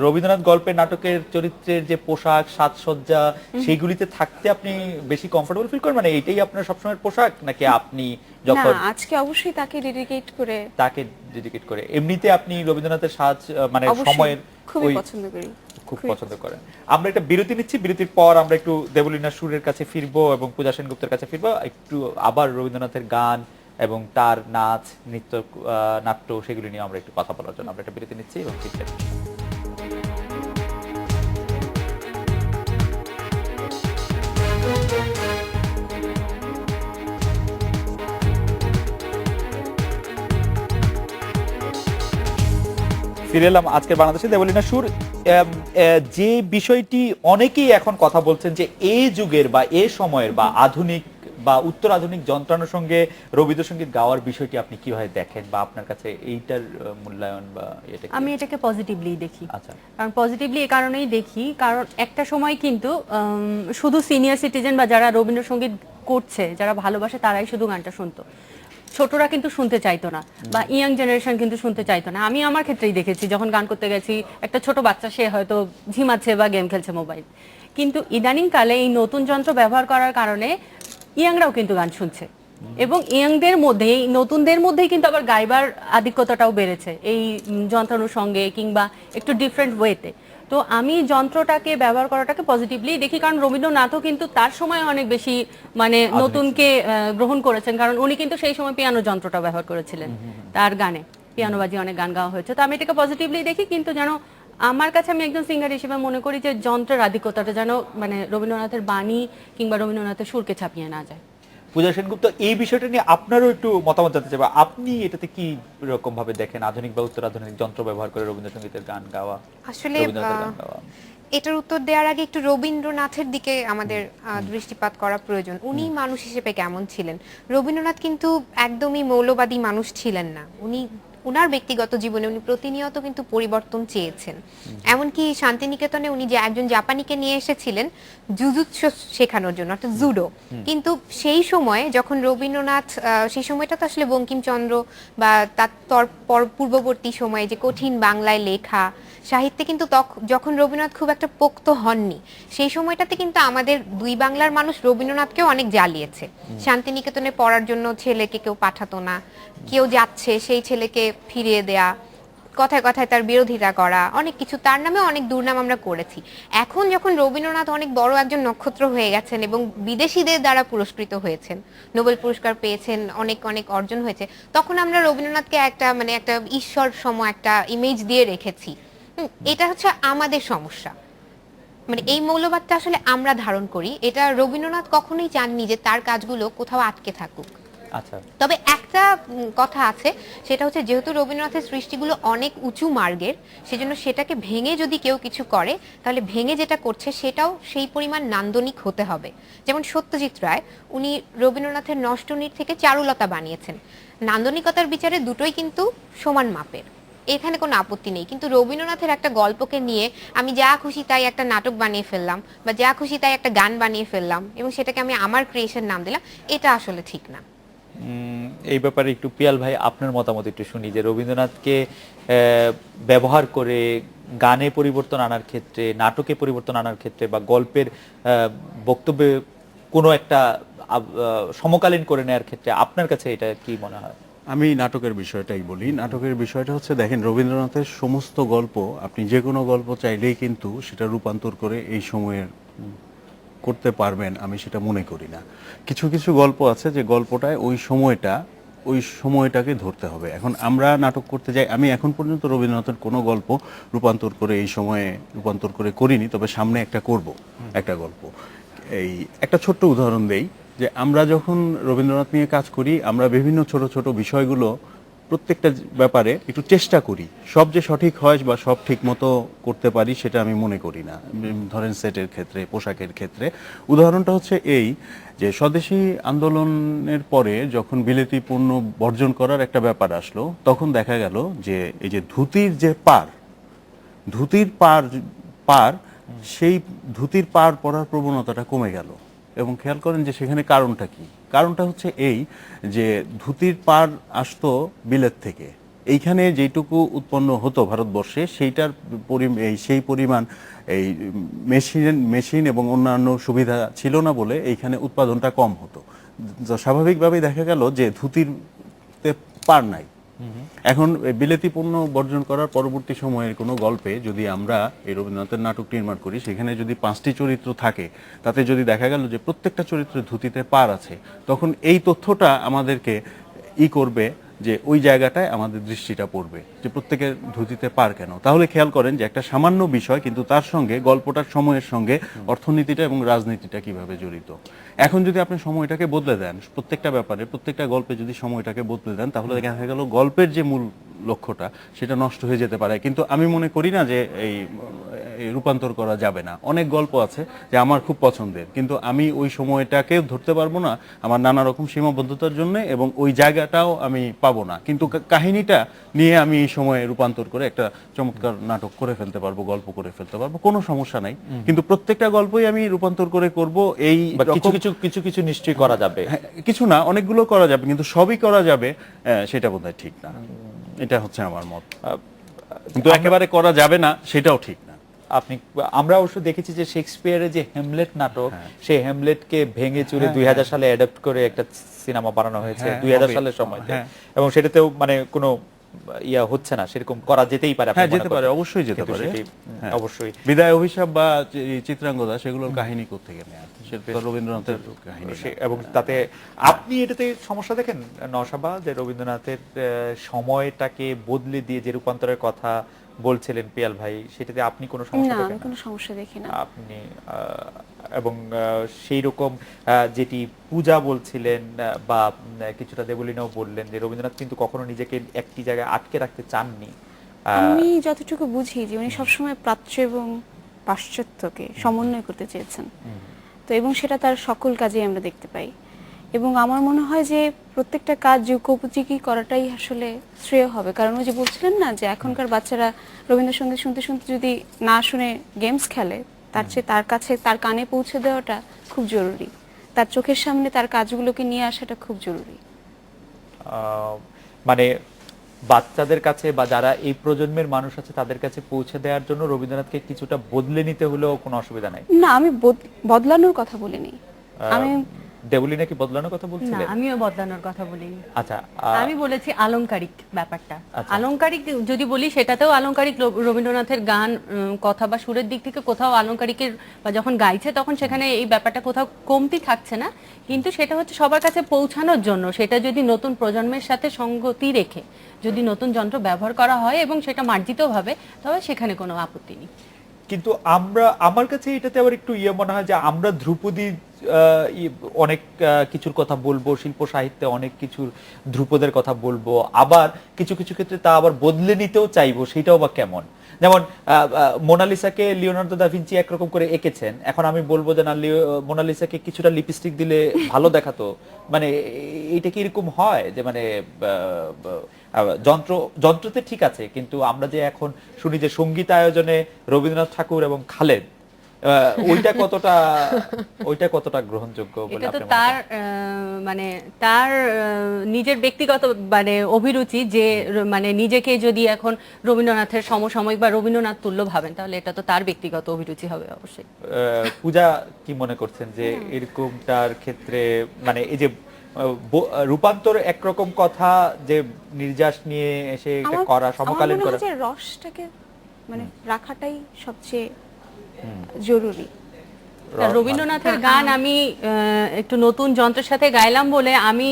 রবীন্দ্রনাথ গল্পের নাটকের চরিত্রের যে পোশাক সাজসজ্জা সেইগুলিতে থাকতে আপনি বেশি কমফোর্টেবল ফিল করেন, মানে এটাই আপনার সবসময়ের পোশাক, নাকি আপনি না, যখন আজকে অবশ্যই তাকে ডেডিকেট করে এমনিতে আপনি রবীন্দ্রনাথের সাজ মানে অবশ্যই সময়ের খুবই ওই পছন্দ করি। খুব পছন্দ করেন। আমরা একটা বিরতি নিচ্ছি, বিরতির পর আমরা একটু দেবলীনা সুরের কাছে ফিরবো এবং পূজা সেনগুপ্তের কাছে ফিরবো, একটু আবার রবীন্দ্রনাথের গান এবং তার নাচ নৃত্য নাট্য সেগুলি নিয়ে আমরা একটু কথা বলার জন্য আমরা একটা বিরতি নিচ্ছি এবং ফিরতে। ফিরে এলাম আজকের বাংলাদেশে দেবলীনা সুর। যে বিষয়টি অনেকেই এখন কথা বলছেন যে এই যুগের বা এই সময়ের বা আধুনিক বা উত্তর আধুনিক যন্ত্রাংশের সঙ্গে রবীন্দ্রসঙ্গীত গাওয়ার বিষয়টি আপনি কিভাবে দেখেন, বা আপনার কাছে এইটার মূল্যায়ন বা এটা? আমি এটাকে পজিটিভলি দেখি। আচ্ছা, কারণ পজিটিভলি এই কারণেই দেখি, কারণ একটা সময় কিন্তু শুধু সিনিয়র সিটিজেন বা যারা রবীন্দ্রসঙ্গীত করছে, যারা ভালোবাসে, তারাই শুধু গানটা শুনতো, ছোটরা কিন্তু শুনতে চাইতো না, বা ইয়াং জেনারেশন কিন্তু শুনতে চাইতো না। আমি আমার ক্ষেত্রেই দেখেছি, যখন গান করতে গেছি, একটা ছোট বাচ্চা সে হয়তো ঝিমাচ্ছে বা গেম খেলছে মোবাইল, কিন্তু ইদানিং কালে এই নতুন যন্ত্র ব্যবহার করার কারণে ইয়াংরাও কিন্তু গান শুনছে, এবং ইয়াংদের মধ্যে, নতুনদের মধ্যেই কিন্তু আবার গাইবার আধিক্যতাটাও বেড়েছে এই যন্ত্রাংশের সঙ্গে, কিংবা একটু ডিফারেন্ট ওয়েতে। তো আমি যন্ত্রটাকে ব্যবহার করাটাকে পজিটিভলি দেখি, কারণ রবীন্দ্রনাথও কিন্তু তার সময় অনেক বেশি মানে নতুনকে গ্রহণ করেছেন, কারণ উনি কিন্তু সেই সময় পিয়ানো যন্ত্রটা ব্যবহার করেছিলেন তার গানে, পিয়ানো বাজিয়ে অনেক গান গাওয়া হয়েছে। তো আমি এটাকে পজিটিভলি দেখি, কিন্তু যেন আমার কাছে, আমি একজন সিঙ্গার হিসেবে মনে করি যে যন্ত্রের আধিক্যতাটা যেন মানে রবীন্দ্রনাথের বাণী কিংবা রবীন্দ্রনাথের সুরকে ছাপিয়ে না যায়। পূজা সেনগুপ্ত, এই বিষয়টা নিয়ে আপনারও একটু মতামত জানতে চাইবো, আপনি এটাতে কি রকম ভাবে দেখেন আধুনিক বা উত্তর আধুনিক যন্ত্র ব্যবহার করে রবীন্দ্রসঙ্গীতের গান গাওয়া? আসলে রবীন্দ্রনাথের গান গাওয়া, এটার উত্তর দেওয়ার আগে একটু রবীন্দ্রনাথের দিকে আমাদের দৃষ্টিপাত করা প্রয়োজন। উনি মানুষ হিসেবে কেমন ছিলেন? রবীন্দ্রনাথ কিন্তু একদমই মৌলবাদী মানুষ ছিলেন না। ওনার ব্যক্তিগত জীবনে উনি প্রতিনিয়ত কিন্তু পরিবর্তন চেয়েছেন। এমনকি শান্তিনিকেতনে উনি যে একজন জাপানিকে নিয়ে এসেছিলেন জুজুৎসু শেখানোর জন্য, অর্থাৎ জুডো। কিন্তু সেই সময়ে যখন রবীন্দ্রনাথ, সেই সময়টা তো আসলে বঙ্কিমচন্দ্র বা তার পূর্ববর্তী সময়ে যে কঠিন বাংলায় লেখা সাহিত্যে কিন্তু যখন রবীন্দ্রনাথ খুব একটা পোক্ত হননি, সেই সময়টাতে কিন্তু আমাদের দুই বাংলার মানুষ রবীন্দ্রনাথকেও অনেক জ্বালিয়েছে। শান্তিনিকেতনে পড়ার জন্য ছেলেকে কেউ পাঠাতো না, কেউ যাচ্ছে সেই ছেলেকে ফিরিয়ে দেয়া, কথায় কথায় তার বিরোধিতা করা, অনেক কিছু, তার নামে অনেক দুর্নাম আমরা করেছি। এখন যখন রবীন্দ্রনাথ অনেক বড় একজন নক্ষত্র হয়ে গেছেন এবং বিদেশিদের দ্বারা পুরস্কৃত হয়েছেন, নোবেল পুরস্কার পেয়েছেন, অনেক অনেক অর্জন হয়েছে, তখন আমরা রবীন্দ্রনাথকে একটা ঈশ্বর সম একটা ইমেজ দিয়ে রেখেছি। এটা হচ্ছে আমাদের সমস্যা। মানে এই মৌলবাদটা আসলে আমরা ধারণ করি, এটা রবীন্দ্রনাথ কখনোই চাননি যে তার কাজগুলো কোথাও আটকে থাকুক। আচ্ছা, তবে একটা কথা আছে, সেটা হচ্ছে যেহেতু রবীন্দ্রনাথের সৃষ্টিগুলো অনেক উঁচু মার্গের, সেজন্য সেটাকে ভেঙে যদি কেউ কিছু করে, তাহলে ভেঙে যেটা করছে সেটাও সেই পরিমাণ নান্দনিক হতে হবে। যেমন সত্যজিৎ রায়, উনি রবীন্দ্রনাথের নষ্টনীড় থেকে চারুলতা বানিয়েছেন। নান্দনিকতার বিচারে দুটোই কিন্তু সমান মাপের, এখানে কোনো আপত্তি নেই। কিন্তু রবীন্দ্রনাথের একটা গল্পকে নিয়ে আমি যা খুশি তাই একটা নাটক বানিয়ে ফেললাম, বা যা খুশি তাই একটা গান বানিয়ে ফেললাম এবং সেটাকে আমি আমার ক্রিয়েশন নাম দিলাম, এটা আসলে ঠিক না। এই ব্যাপারে একটু পিয়াল ভাই আপনার মতামত একটু শুনি, যে রবীন্দ্রনাথকে ব্যবহার করে গানে পরিবর্তন আনার ক্ষেত্রে, নাটকে পরিবর্তন আনার ক্ষেত্রে, বা গল্পের বক্তব্যে কোনো একটা সমকালীন করে নেওয়ার ক্ষেত্রে আপনার কাছে এটা কি মনে হয়? আমি নাটকের বিষয়টাই বলি। নাটকের বিষয়টা হচ্ছে, দেখেন, রবীন্দ্রনাথের সমস্ত গল্প, আপনি যে কোনো গল্প চাইলেই কিন্তু সেটা রূপান্তর করে এই সময়ের করতে পারবেন, আমি সেটা মনে করি না। কিছু কিছু গল্প আছে যে গল্পটায় ওই সময়টাকে ধরতে হবে। এখন আমরা নাটক করতে যাই, আমি এখন পর্যন্ত রবীন্দ্রনাথের কোনো গল্প রূপান্তর করে এই সময়ে রূপান্তর করে করিনি, তবে সামনে একটা করব, একটা গল্প। এই একটা ছোট্ট উদাহরণ দেই, যে আমরা যখন রবীন্দ্রনাথ নিয়ে কাজ করি, আমরা বিভিন্ন ছোট ছোট বিষয়গুলো প্রত্যেকটা ব্যাপারে একটু চেষ্টা করি। সব যে সঠিক হয় বা সব ঠিক মতো করতে পারি সেটা আমি মনে করি না। ধরেন সেটের ক্ষেত্রে, পোশাকের ক্ষেত্রে। উদাহরণটা হচ্ছে এই, যে স্বদেশী আন্দোলনের পরে যখন বিলেতি পণ্য বর্জন করার একটা ব্যাপার আসলো, তখন দেখা গেল যে এই যে ধুতির যে ধুতির পার সেই ধুতির পার পরার প্রবণতাটা কমে গেল। এবং খেয়াল করেন যে সেখানে কারণটা কি? কারণটা হচ্ছে এই, যে ধুতির পার আসতো বিলেত থেকে, এইখানে যেটুকু উৎপন্ন হতো ভারতবর্ষে সেই পরিমাণ এই মেশিন এবং অন্যান্য সুবিধা ছিল না বলে এইখানে উৎপাদনটা কম হতো। স্বাভাবিকভাবেই দেখা গেল যে ধুতিরতে পার নাই। এখন বিলেতি পণ্য বর্জন করার পরবর্তী সময়ের কোনো গল্পে যদি আমরা এই রবীন্দ্রনাথের নাটক নির্মাণ করি, সেখানে যদি 5টি চরিত্র থাকে, তাতে যদি দেখা গেল যে প্রত্যেকটা চরিত্রের ধুতিতে পার আছে, তখন এই তথ্যটা আমাদেরকে করবে যে ওই জায়গাটায় আমাদের দৃষ্টিটা পড়বে যে প্রত্যেকের ধুতিতে পার কেন। তাহলে খেয়াল করেন যে একটা সামান্য বিষয়, কিন্তু তার সঙ্গে গল্পটার সময়ের সঙ্গে অর্থনীতিটা এবং রাজনীতিটা কিভাবে জড়িত। এখন যদি আপনি সময়টাকে বদলে দেন, প্রত্যেকটা ব্যাপারে, প্রত্যেকটা গল্পে যদি সময়টাকে বদলে দেন, তাহলে দেখা গেল গল্পের যে মূল লক্ষ্যটা সেটা নষ্ট হয়ে যেতে পারে। কিন্তু আমি মনে করি না যে এই রূপান্তর করা যাবে না। অনেক গল্প আছে যে আমার খুব পছন্দের, কিন্তু আমি ওই সময়টাকে ধরতে পারবো না আমার নানা রকম সীমাবদ্ধতার জন্য, এবং ওই জায়গাটাও আমি পাবো না। কিন্তু কাহিনীটা নিয়ে আমি এই সময়ে রূপান্তর করে একটা চমৎকার নাটক করে ফেলতে পারবো, গল্প করে ফেলতে পারবো, কোনো সমস্যা নাই। কিন্তু প্রত্যেকটা গল্পই আমি রূপান্তর করে করব, এই কিছু কিছু নিশ্চয়ই করা যাবে। কিছু না, অনেকগুলো করা যাবে, কিন্তু সবই করা যাবে সেটা বোধহয় ঠিক না। এটা হচ্ছে আমার মত। কিন্তু একেবারে করা যাবে না সেটাও ঠিক না। আমরা অবশ্য দেখেছি যে শেক্সপিয়ারের যে হেমলেট নাটক, সেই হেমলেটকে ভেঙে চুরে 2000 সালে অ্যাডাপ্ট করে একটা সিনেমা বানানো হয়েছে 2000 সালের সময়তে, এবং সেটাতেও মানে কোনো হচ্ছে না, সেরকম করা যেতেই পারে। হ্যাঁ, যেতে পারে, অবশ্যই যেতে পারে। অবশ্যই বিদায় অভিশাপ বা চিত্রাঙ্গদা, সেগুলোর কাহিনী কোত্থেকে নেয়া, সেটা রবীন্দ্রনাথের কাহিনী। এবং তাতে আপনি এটাতে সমস্যা দেখেন নওশাবা, যে রবীন্দ্রনাথের সময়টাকে বদলে দিয়ে যে রূপান্তরের কথা বলছিলেন পিয়াল ভাই, সেটাতে আপনি কোনো সমস্যা দেখেন? না, আমি কোনো সমস্যা দেখি না। আপনি এবং সেই রকম যেটি পূজা বলছিলেন বা কিছুটা দেবলীনাও বললেন, যে রবীন্দ্রনাথ কিন্তু কখনো নিজেকে একটি জায়গায় আটকে রাখতে চাননি। আমি যতটুকু বুঝি যে উনি সবসময় প্রাচ্য এবং পাশ্চাত্যকে সমন্বয় করতে চেয়েছেন, তো এবং সেটা তার সকল কাজে আমরা দেখতে পাই। এবং আমার মনে হয় যে প্রত্যেকটা কাজ যোগ্যোপযোগী করাটাই আসলে শ্রেয় হবে, কারণ ওই যে বলছিলেন না যে এখনকার বাচ্চারা রবীন্দ্রসঙ্গীত শুনতে শুনতে যদি না শুনে গেমস খেলে, তার চেয়ে তার কাছে তার কানে পৌঁছে দেওয়াটা খুব জরুরি, তার চোখের সামনে তার কাজগুলোকে নিয়ে আসাটা খুব জরুরি। মানে বাচ্চাদের কাছে বা যারা এই প্রজন্মের মানুষ আছে তাদের কাছে পৌঁছে দেওয়ার জন্য রবীন্দ্রনাথকে কিছুটা বদলে নিতে হলেও কোনো অসুবিধা নাই। না, আমি বদলানোর কথা বলিনি, আমি দেবলী নাকি বদলানোর কথা না, বলছিলেন? আমিও বদলানোর কথা বলিনি। আচ্ছা, আমি বলেছি আলংকারিক ব্যাপারটা। আচ্ছা। আলংকারিক যদি বলি, সেটাতেও আলংকারিক রবীন্দ্রনাথের গান কথা বা সুরের দিক থেকে কোথাও আলংকারিকের বা যখন গাইছে তখন সেখানে এই ব্যাপারটা কোথাও কমতি থাকছে না, কিন্তু সেটা হচ্ছে সবার কাছে পৌঁছানোর জন্য। সেটা যদি নতুন প্রজন্মের সাথে সঙ্গতি রেখে যদি নতুন যন্ত্র ব্যবহার করা হয় এবং সেটা মার্জিত ভাবে, তবে সেখানে কোনো আপত্তি নেই। কিন্তু আমার কাছে এটাতে আবার একটু মনে হয় যে আমরা ধ্রুপদী অনেক কিছুর কথা বলবো, শিল্প সাহিত্যে অনেক কিছুর ধ্রুপদের কথা বলবো, আবার কিছু কিছু ক্ষেত্রে তা আবার বদলে নিতেও চাইবো, সেটাও বা কেমন? যেমন মোনালিসাকে লিওনার্দো দা ভিঞ্চি একরকম করে এঁকেছেন, এখন আমি বলবো যে না, মোনালিসাকে কিছুটা লিপস্টিক দিলে ভালো দেখাতো, মানে এইটা কি এরকম হয় যে মানে যন্ত্রতে ঠিক আছে, কিন্তু আমরা যে এখন শুনি যে সঙ্গীত আয়োজনে রবীন্দ্রনাথ ঠাকুর এবং খালেদ, ওইটা কতটা গ্রহণযোগ্য বলে এটা তো আপনি মনে তার করেন? মানে তার নিজের ব্যক্তিগত মানে অভিরুচি, যে মানে নিজেকে যদি এখন রবীন্দ্রনাথের সমসাময়িক বা রবীন্দ্রনাথ তুল্য ভাবেন, তাহলে এটা তো তার ব্যক্তিগত অভিরুচি হবে অবশ্যই। পূজা কি মনে করছেন যে এরকমটার ক্ষেত্রে মানে এই যে রূপান্তর একরকম কথা, যে নির্যাস নিয়ে এসে এটা করা, সমকালীন আমার মনে করা, হয় যে রসটাকে মানে রাখাটাই সবচেয়ে জরুরি। রবীন্দ্রনাথের গান আমি একটু নতুন যন্ত্রের সাথে গাইলাম বলে আমি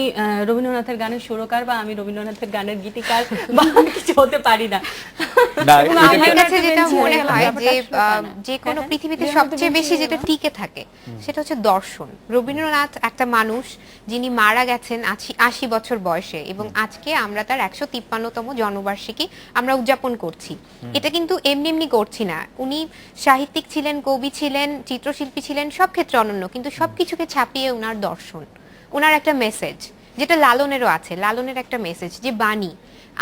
রবীন্দ্রনাথের গানের সুরকার বা আমি রবীন্দ্রনাথের গানের গীতিকার বা কিছু হতে পারি না। না, এবং এটা আমার কি- কাছে যেটা মনে হয় যে ব্যাপারটা যে কোনো হ্যাঁ, পৃথিবীতে হ্যাঁ। সবচেয়ে বেশি যেটা টিকে থাকে সেটা হচ্ছে দর্শন। রবীন্দ্রনাথ একটা মানুষ যিনি মারা গেছেন ৮০ বছর বয়সে, এবং আজকে আমরা তার ১৫৩তম জন্মবার্ষিকী আমরা উদযাপন করছি। এটা কিন্তু এমনি এমনি করছি না, উনি সাহিত্যিক ছিলেন, কবি ছিলেন, চিত্রশিল্পী ছিলেন, সব ক্ষেত্রে অনন্য, কিন্তু সবকিছুকে ছাপিয়ে ওনার দর্শন, ওনার একটা মেসেজ, যেটা লালনেরও আছে, লালনের একটা মেসেজ, যে বাণী।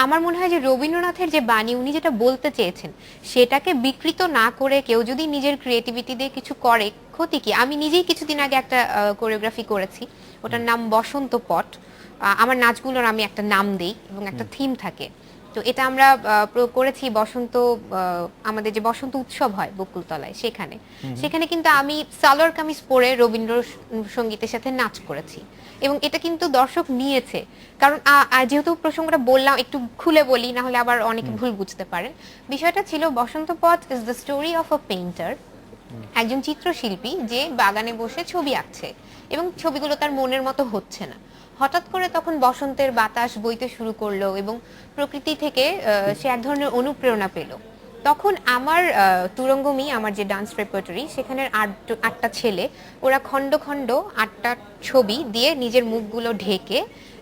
আমার মনে হয় যে রবীন্দ্রনাথের যে বাণী, উনি যেটা বলতে চেয়েছেন সেটাকে বিকৃত না করে কেউ যদি নিজের ক্রিয়েটিভিটি দিয়ে কিছু করে, ক্ষতি কি? আমি নিজেই কিছুদিন আগে একটা কোরিওগ্রাফি করেছি, ওটার নাম বসন্ত পট। আমার নাচগুলোর আমি একটা নাম দেই এবং একটা থিম থাকে। তো এটা আমরা করেছি বসন্ত, আমাদের যে বসন্ত উৎসব হয় বকুলতলায়, সেখানে কিন্তু আমি সালোয়ার কামিজ পরে রবীন্দ্রসঙ্গীতের সাথে নাচ করেছি, এবং এটা কিন্তু দর্শক নিয়েছে। কারণ যেহেতু প্রসঙ্গটা বললাম, একটু খুলে বলি, না হলে আবার অনেকে ভুল বুঝতে পারেন। বিষয়টা ছিল, বসন্ত পথ is the story of a painter, একজন চিত্রশিল্পী যে বাগানে বসে ছবি আঁকছে এবং ছবিগুলো তার মনের মতো হচ্ছে না। হঠাৎ করে তখন বসন্তের বাতাস বইতে শুরু করলো এবং প্রকৃতি থেকে সে এক ধরনের অনুপ্রেরণা পেল। তখন আমার তুরঙ্গমি, আমার যে ডান্স রেপার্টরি, সেখানের ৮টা ছেলে, ওরা খণ্ড খণ্ড ৮টা ছবি দিয়ে নিজের মুখগুলো ঢেকে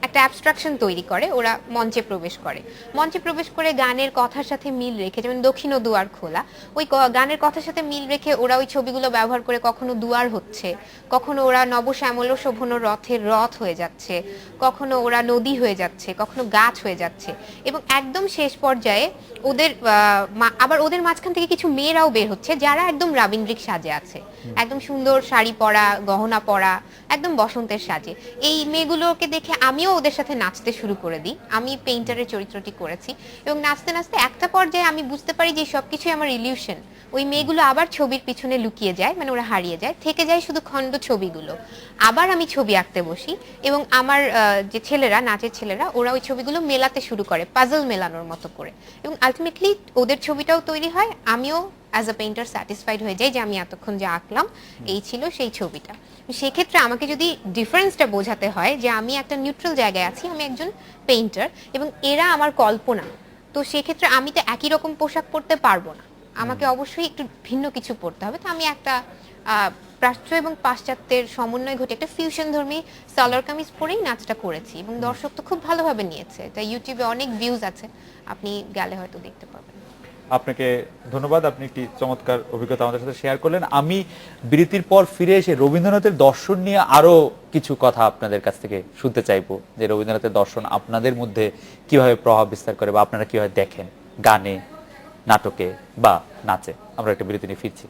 একটা অ্যাবস্ট্রাকশন তৈরি করে, ওরা মঞ্চে প্রবেশ করে। মঞ্চে প্রবেশ করে গানের কথার সাথে মিল রেখে, যেমন দক্ষিণ দুয়ার খোলা, ওই গানের কথার সাথে মিল রেখে ওরা ওই ছবিগুলো ব্যবহার করে কখনো দুয়ার হচ্ছে, কখনো ওরা নবশ্যামল শোভন রথের রথ হয়ে যাচ্ছে, কখনো ওরা নদী হয়ে যাচ্ছে, কখনো গাছ হয়ে যাচ্ছে, এবং একদম শেষ পর্যায়ে ওদের আবার ওদের মাঝখান থেকে কিছু মেয়েরাও বের হচ্ছে যারা একদম রাবীন্দ্রিক সাজে আছে, একদম সুন্দর শাড়ি পরা, গহনা পরা, একদম বসন্তের সাজে। এই মেয়েগুলোকে দেখে আমিও ওদের সাথে নাচতে শুরু করে দিই। আমি পেইন্টারের চরিত্রটি করেছি, এবং নাচতে নাচতে একটা পর্যায়ে আমি বুঝতে পারি যে সবকিছুই আমার ইলিউশন। ওই মেয়েগুলো আবার ছবির পিছনে লুকিয়ে যায়, মানে ওরা হারিয়ে যায়, থেকে যায় শুধু খণ্ড ছবিগুলো। আবার আমি ছবি আঁকতে বসি, এবং আমার যে ছেলেরা, নাচের ছেলেরা, ওরা ওই ছবিগুলো মেলাতে শুরু করে, পাজল মেলানোর মতো করে, এবং আলটিমেটলি ওদের ছবিটাও তৈরি হয়। আমিও অ্যাজ আ পেইন্টার স্যাটিসফাইড হয়ে যাই যে আমি এতক্ষণ যা আঁকলাম এই ছিল সেই ছবিটা। সেক্ষেত্রে আমাকে যদি ডিফারেন্সটা বোঝাতে হয় যে আমি একটা নিউট্রাল জায়গায় আছি, আমি একজন পেইন্টার এবং এরা আমার কল্পনা, তো সেক্ষেত্রে আমি তো একই রকম পোশাক পরতে পারবো না, আমাকে অবশ্যই একটু ভিন্ন কিছু পরতে হবে। তো আমি একটা প্রাচ্য এবং পাশ্চাত্যের সমন্বয় ঘটে একটা ফিউশন ধর্মী সালোয়ার কামিজ পরেই নাচটা করেছি, এবং দর্শক তো খুব ভালোভাবে নিয়েছে। তাই ইউটিউবে অনেক ভিউজ আছে, আপনি গেলে হয়তো দেখতে পাবেন। আপনাকে ধন্যবাদ, আপনি একটি চমৎকার অভিজ্ঞতা আমাদের সাথে শেয়ার করলেন। আমি বিরতির পর ফিরে এসে রবীন্দ্রনাথের দর্শন নিয়ে আরো কিছু কথা আপনাদের কাছ থেকে শুনতে চাইবো, যে রবীন্দ্রনাথের দর্শন আপনাদের মধ্যে কিভাবে প্রভাব বিস্তার করে বা আপনারা কিভাবে দেখেন গানে, নাটকে বা নাচে। আমরা একটা বিরতি নিয়ে ফিরছি।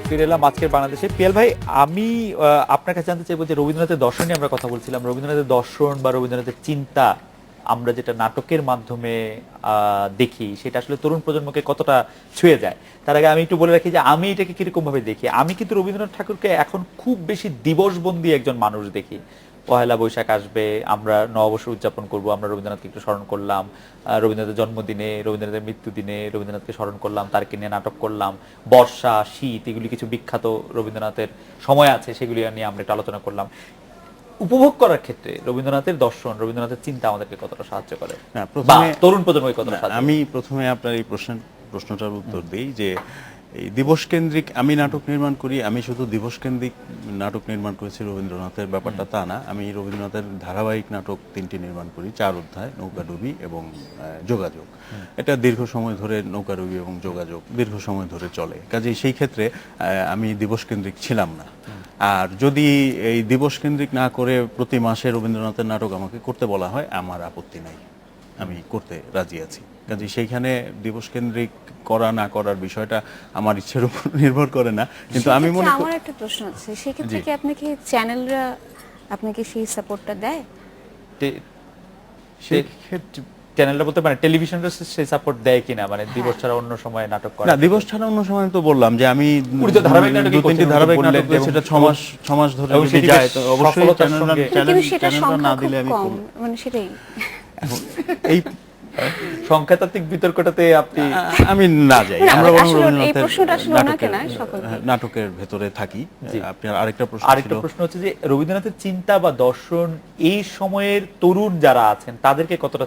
ফিরে এলাম আজকের বাংলাদেশে। পিয়াল ভাই, আমি আপনার কাছে জানতে চাইবো যে রবীন্দ্রনাথের দর্শন নিয়ে আমরা কথা বলছিলাম, রবীন্দ্রনাথের দর্শন বা রবীন্দ্রনাথের চিন্তা আমরা যেটা নাটকের মাধ্যমে দেখি সেটা আসলে তরুণ প্রজন্মকে কতটা ছুঁয়ে যায়। তার আগে আমি একটু বলে রাখি যে আমি এটাকে কিরকম ভাবে দেখি। আমি কিন্তু রবীন্দ্রনাথ ঠাকুরকে এখন খুব বেশি দিবসবন্দী একজন মানুষ দেখি। পহেলা বৈশাখ আসবে, আমরা নববর্ষ উদযাপন করব, আমরা রবীন্দ্রনাথকে একটু স্মরণ করলাম, রবীন্দ্রনাথের জন্মদিনে, রবীন্দ্রনাথের মৃত্যুদিনে রবীন্দ্রনাথকে স্মরণ করলাম, তারকে নিয়ে নাটক করলাম। বর্ষা, শীত, এগুলি কিছু বিখ্যাত রবীন্দ্রনাথের সময় আছে, সেগুলি নিয়ে আমরা একটু আলোচনা করলাম। উপভোগ করার ক্ষেত্রে রবীন্দ্রনাথের দর্শন, রবীন্দ্রনাথের চিন্তা আমাদেরকে কতটা সাহায্য করে, না, বা তরুণ প্রজন্মকে কতটা সাহায্য করে? আমি প্রথমে আপনার এই প্রশ্নটার উত্তর দিই যে এই দিবস কেন্দ্রিক আমি নাটক নির্মাণ করি, আমি শুধু দিবস কেন্দ্রিক নাটক নির্মাণ করেছি রবীন্দ্রনাথের ব্যাপারটা তা না। আমি রবীন্দ্রনাথের ধারাবাহিক নাটক 3টি নির্মাণ করি, 4 অধ্যায়, নৌকাডুবি এবং যোগাযোগ। এটা দীর্ঘ সময় ধরে, নৌকাডুবি এবং যোগাযোগ দীর্ঘ সময় ধরে চলে, কাজেই সেই ক্ষেত্রে আমি দিবস কেন্দ্রিক ছিলাম না। আর যদি এই দিবস কেন্দ্রিক না করে প্রতি মাসে রবীন্দ্রনাথের নাটক আমাকে করতে বলা হয়, আমার আপত্তি নাই, আমি করতে রাজি আছি। কাজে সেইখানে দিবস কেন্দ্রিক করা না করার বিষয়টা আমার ইচ্ছের উপর নির্ভর করে না, কিন্তু আমি মনে করি। আমার একটা প্রশ্ন আছে, সেক্ষেত্রে কি আপনাকে চ্যানেলরা আপনাকে সেই সাপোর্টটা দেয়? সেই ক্ষেত্রে চ্যানেলটা বলতে পারে টেলিভিশনটা সেই সাপোর্ট দেয় কিনা, মানে দিবস ছাড়া অন্য সময় নাটক করে? না, দিবস ছাড়া অন্য সময় তো বললাম যে আমি উনি তো ধারাবাহিক নাটকই 2-3টি ধারাবাহিক করছেন, নাটক বললেন, সেটা এবং 6 মাস ধরে এবং যদি সেটি যায় বেশ তো অবশ্যই সফলতার সঙ্গে- কিন্তু সেটা চ্যানেলটা সংখ্যা না খুব দিলে আমি কম, করব। মানে সেটাই। এখন এই সংখ্যাতাত্ত্বিক বিতর্কটাতে আপনি আমি না যাই, না, আমরা বরং আসলে এই রবীন্দ্রনাথের প্রশ্নটা আসলে ওনাকে নাটকের- না, সকলকে। নাটকের ভেতরে থাকি। জি। আপনার আরেকটা প্রশ্ন আরেকটা ছিল। প্রশ্ন হচ্ছে যে রবীন্দ্রনাথের চিন্তা বা দর্শন এই সময়ের তরুণ যারা আছেন তাদেরকে কতটা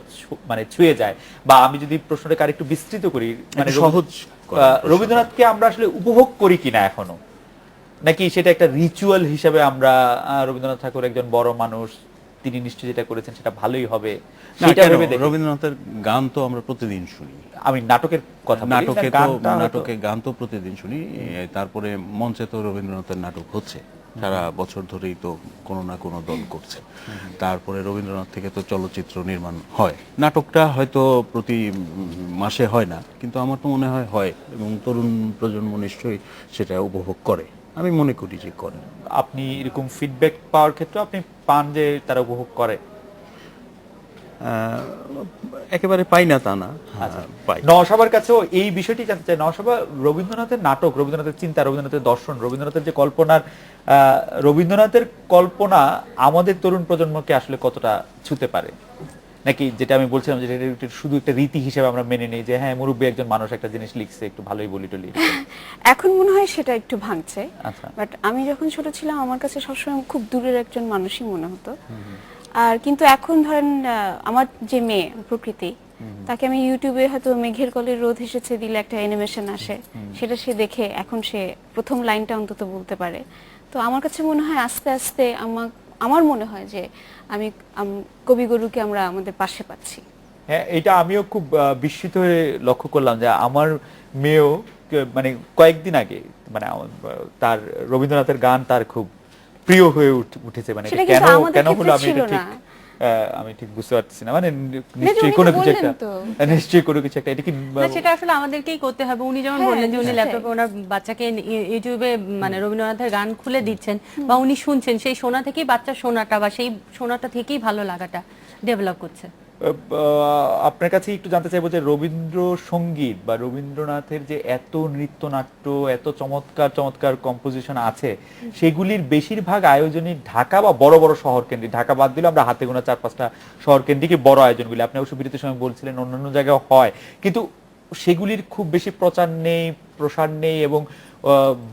মানে ছুঁয়ে যায়, বা আমি যদি প্রশ্নটাকে আরেকটু বিস্তৃত করি, মানে একটু সহজ করার প্রশ্নটা। রবীন্দ্রনাথকে আমরা আসলে উপভোগ করি কিনা এখনো, নাকি সেটা একটা রিচুয়াল হিসেবে আমরা রবীন্দ্রনাথ ঠাকুর একজন বড় মানুষ, তিনি নিশ্চয়ই যেটা করেছেন সেটা ভালোই হবে না, সেটা কেন? ভেবে দেখি? রবীন্দ্রনাথের গান তো আমরা প্রতিদিন শুনি, আমি নাটকের কথা বলি, নাটকে না, তো গানটা হয়তো- নাটকে গান তো প্রতিদিন শুনি। তারপরে মঞ্চে তো রবীন্দ্রনাথের নাটক হচ্ছে, সারা বছর ধরেই তো কোনো না কোনো দল করছে। তারপরে রবীন্দ্রনাথ থেকে তো চলচ্চিত্র নির্মাণ হয়, নাটকটা হয়তো প্রতি মাসে হয় না, কিন্তু আমার তো মনে হয় হয়, এবং তরুণ প্রজন্ম নিশ্চয়ই সেটা উপভোগ করে, আমি মনে করি যে করে। আপনি এরকম ফিডব্যাক পাওয়ার ক্ষেত্রে আপনি পান যে তারা উপভোগ করে? একেবারে পাই না তা না, আচ্ছা। পাই। নওশাবার কাছেও এই বিষয়টি জানতে চাই। নওশাবা, রবীন্দ্রনাথের নাটক, রবীন্দ্রনাথের চিন্তা, রবীন্দ্রনাথের দর্শন, রবীন্দ্রনাথের যে কল্পনার রবীন্দ্রনাথের কল্পনা আমাদের তরুণ প্রজন্মকে আসলে কতটা ছুঁতে পারে, নাকি যেটা আমি বলছিলাম যে এটা শুধু একটা রীতি হিসেবে আমরা মেনে নিই যে হ্যাঁ মুরব্বী একজন মানুষ একটা জিনিস লিখছে, একটু ভালোই বলি টলি? এখন মনে হয় সেটা একটু ভাঙছে, আচ্ছা। বাট আমি যখন ছোট ছিলাম আমার কাছে সবসময় খুব দূরের একজন মানুষই মনে হতো। আর কিন্তু এখন ধরেন আমার যে মেয়ে প্রকৃতি, তাকে আমি ইউটিউবে হয়তো মেঘের কলে রোদ এসেছে দিলে একটা অ্যানিমেশন আসে, সেটা সে দেখে এখন সে প্রথম লাইনটা অন্তত বলতে পারে। তো আমার কাছে মনে হয় আস্তে আস্তে আমার মনে হয় যে আমি কবিগুরুকে আমরা আমাদের পাশে পাচ্ছি। হ্যাঁ, এটা আমিও খুব বিস্মিত হয়ে লক্ষ্য করলাম যে আমার মেয়েও মানে কয়েকদিন আগে মানে তার রবীন্দ্রনাথের গান তার খুব প্রিয় হয়ে উঠেছে। মানে সেটা এটা কিন্তু কেন আমাদের কেন হলো আমি ক্ষেত্রে এটা ছিল ঠিক না। আমি ঠিক বুঝতে পারছি না, মানে উনি নিশ্চয়ই তো কোনো কিছু একটা, বললেন তো। নিশ্চয়ই কোনো কিছু একটা, এটা কি না, সেটা আসলে আমাদেরকেই করতে হবে। উনি যেমন হ্যাঁ, বললেন যে উনি নিশ্চয়ই। ল্যাপটপে ওনার বাচ্চাকে ইউটিউবে মানে রবীন্দ্রনাথের গান খুলে দিচ্ছেন বা উনি শুনছেন, সেই শোনা থেকেই বাচ্চার শোনাটা বা সেই শোনাটা থেকেই ভালো লাগাটা ডেভেলপ করছে। আপনার কাছে একটু জানতে চাইবো যে রবীন্দ্রসঙ্গীত বা রবীন্দ্রনাথের যে এত নৃত্যনাট্য, এত চমৎকার চমৎকার কম্পোজিশন আছে, সেগুলির বেশিরভাগ আয়োজনই ঢাকা বা বড় বড় শহর কেন্দ্রিক। ঢাকা বাদ দিলে আমরা হাতে গোনা 4-5টা শহর কেন্দ্রিকই বড় আয়োজনগুলি। আপনি অবশ্য বিরতির সময় বলছিলেন অন্যান্য জায়গায় হয়, কিন্তু সেগুলির খুব বেশি প্রচার নেই, প্রসার নেই, এবং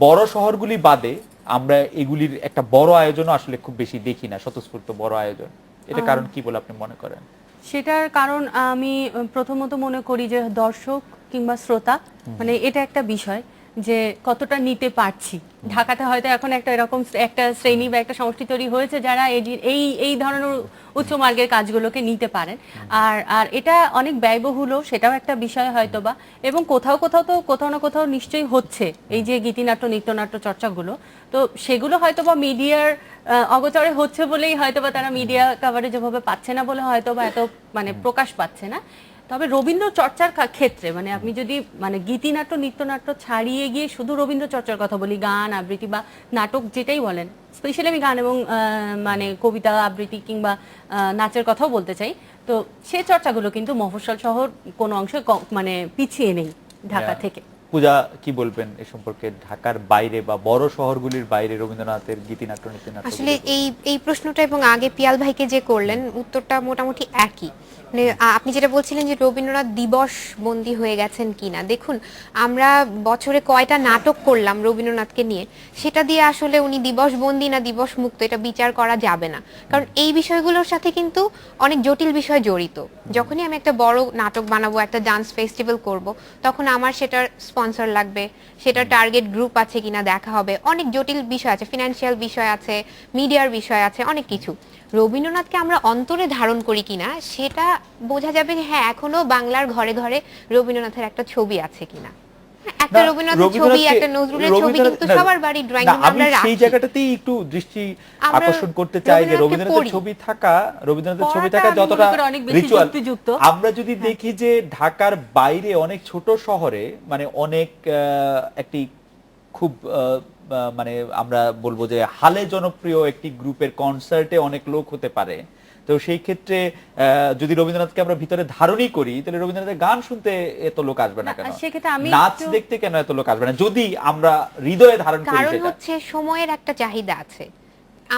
বড় শহরগুলি বাদে আমরা এগুলির একটা বড় আয়োজনও আসলে খুব বেশি দেখি না, স্বতঃস্ফূর্ত বড় আয়োজন। এটা কারণ কি বলে আপনি মনে করেন? সেটার কারণ আমি প্রথমত মনে করি যে দর্শক কিংবা শ্রোতা, মানে এটা একটা বিষয় যে কতটা নিতে পারছি। ঢাকাতে হয়তো এখন একটা এরকম একটা শ্রেণী বা একটা সমষ্টি তৈরি হয়েছে যারা এই এই ধরনের উচ্চ মার্গের কাজগুলোকে নিতে পারেন। আর আর এটা অনেক ব্যয়বহুলও, সেটাও একটা বিষয় হয়তোবা, এবং কোথাও কোথাও তো কোথাও না কোথাও নিশ্চয়ই হচ্ছে এই যে গীতিনাট্য নৃত্যনাট্য চর্চাগুলো, তো সেগুলো হয়তোবা মিডিয়ার অগোচরে হচ্ছে বলেই হয়তোবা তারা মিডিয়া কাভারেজ যেভাবে পাচ্ছে না বলে হয়তোবা এত মানে প্রকাশ পাচ্ছে না। তবে রবীন্দ্র চর্চার ক্ষেত্রে মানে আপনি যদি মানে গীতিনাট্য নৃত্যনাট্য ছাড়িয়ে গিয়ে শুধু রবীন্দ্র চর্চার কথা বলি, গান আবৃত্তি বা নাটক যেটাই বলেন, স্পেশালি আমি গান এবং মানে কবিতা আবৃত্তি কিংবা নাচের কথাও বলতে চাই, তো সে চর্চাগুলো কিন্তু মফস্বল শহর কোনো অংশে মানে পিছিয়ে নেই ঢাকা থেকে। পূজা কি বলবেন এ সম্পর্কে? ঢাকার বাইরে বা বড় শহরগুলির বাইরে রবীন্দ্রনাথের গীতিনাট্য নৃত্যনাট্য আসলে এই প্রশ্নটা এবং আগে পিয়াল ভাইকে যে করলেন উত্তরটা মোটামুটি একই। মানে আপনি যেটা বলছিলেন যে রবীন্দ্রনাথ দিবস বন্দী হয়ে গেছেন কিনা, দেখুন আমরা বছরে কয়টা নাটক করলাম রবীন্দ্রনাথকে নিয়ে, সেটা দিয়ে আসলে উনি দিবস বন্দী না দিবস মুক্ত এটা বিচার করা যাবে না, কারণ এই বিষয়গুলোর সাথে কিন্তু অনেক জটিল বিষয় জড়িত। যখনই আমি একটা বড় নাটক বানাবো, একটা ডান্স ফেস্টিভ্যাল করব, তখন আমার সেটার স্পন্সর লাগবে, সেটা টার্গেট গ্রুপ আছে কিনা দেখা হবে, অনেক জটিল বিষয় আছে, ফিনান্সিয়াল বিষয় আছে, মিডিয়ার বিষয় আছে, অনেক কিছু। রবীন্দ্রনাথকে আমরা অন্তরে ধারণ করি কিনা সেটা বোঝা যাবে হ্যাঁ এখনো বাংলার ঘরে ঘরে রবীন্দ্রনাথের একটা ছবি আছে কিনা। একটা রবীন্দ্রনাথের ছবি, একটা নজরুলের ছবি কিন্তু সবার বাড়ি ড্রয়িং রুমে আমরা রাখি। সেই জায়গাটাতেই একটু দৃষ্টি আকর্ষণ করতে চাই যে রবীন্দ্রনাথের ছবি থাকা যতটা রিচুয়াল, আমরা যদি দেখি যে ঢাকার বাইরে অনেক ছোট শহরে মানে অনেক একটি খুব মানে আমরা বলবো যে হালে জনপ্রিয় একটি গ্রুপের কনসার্টে অনেক লোক হতে পারে। তো সেই ক্ষেত্রে যদি রবীন্দ্রনাথকে আমরা ভিতরে ধারণই করি তাহলে রবীন্দ্রনাথের গান শুনতে এত লোক আসবে না কেন, নাচ দেখতে কেন এত লোক আসবে না, যদি আমরা হৃদয়ে ধারণ করি? কারণ হচ্ছে সময়ের একটা চাহিদা আছে,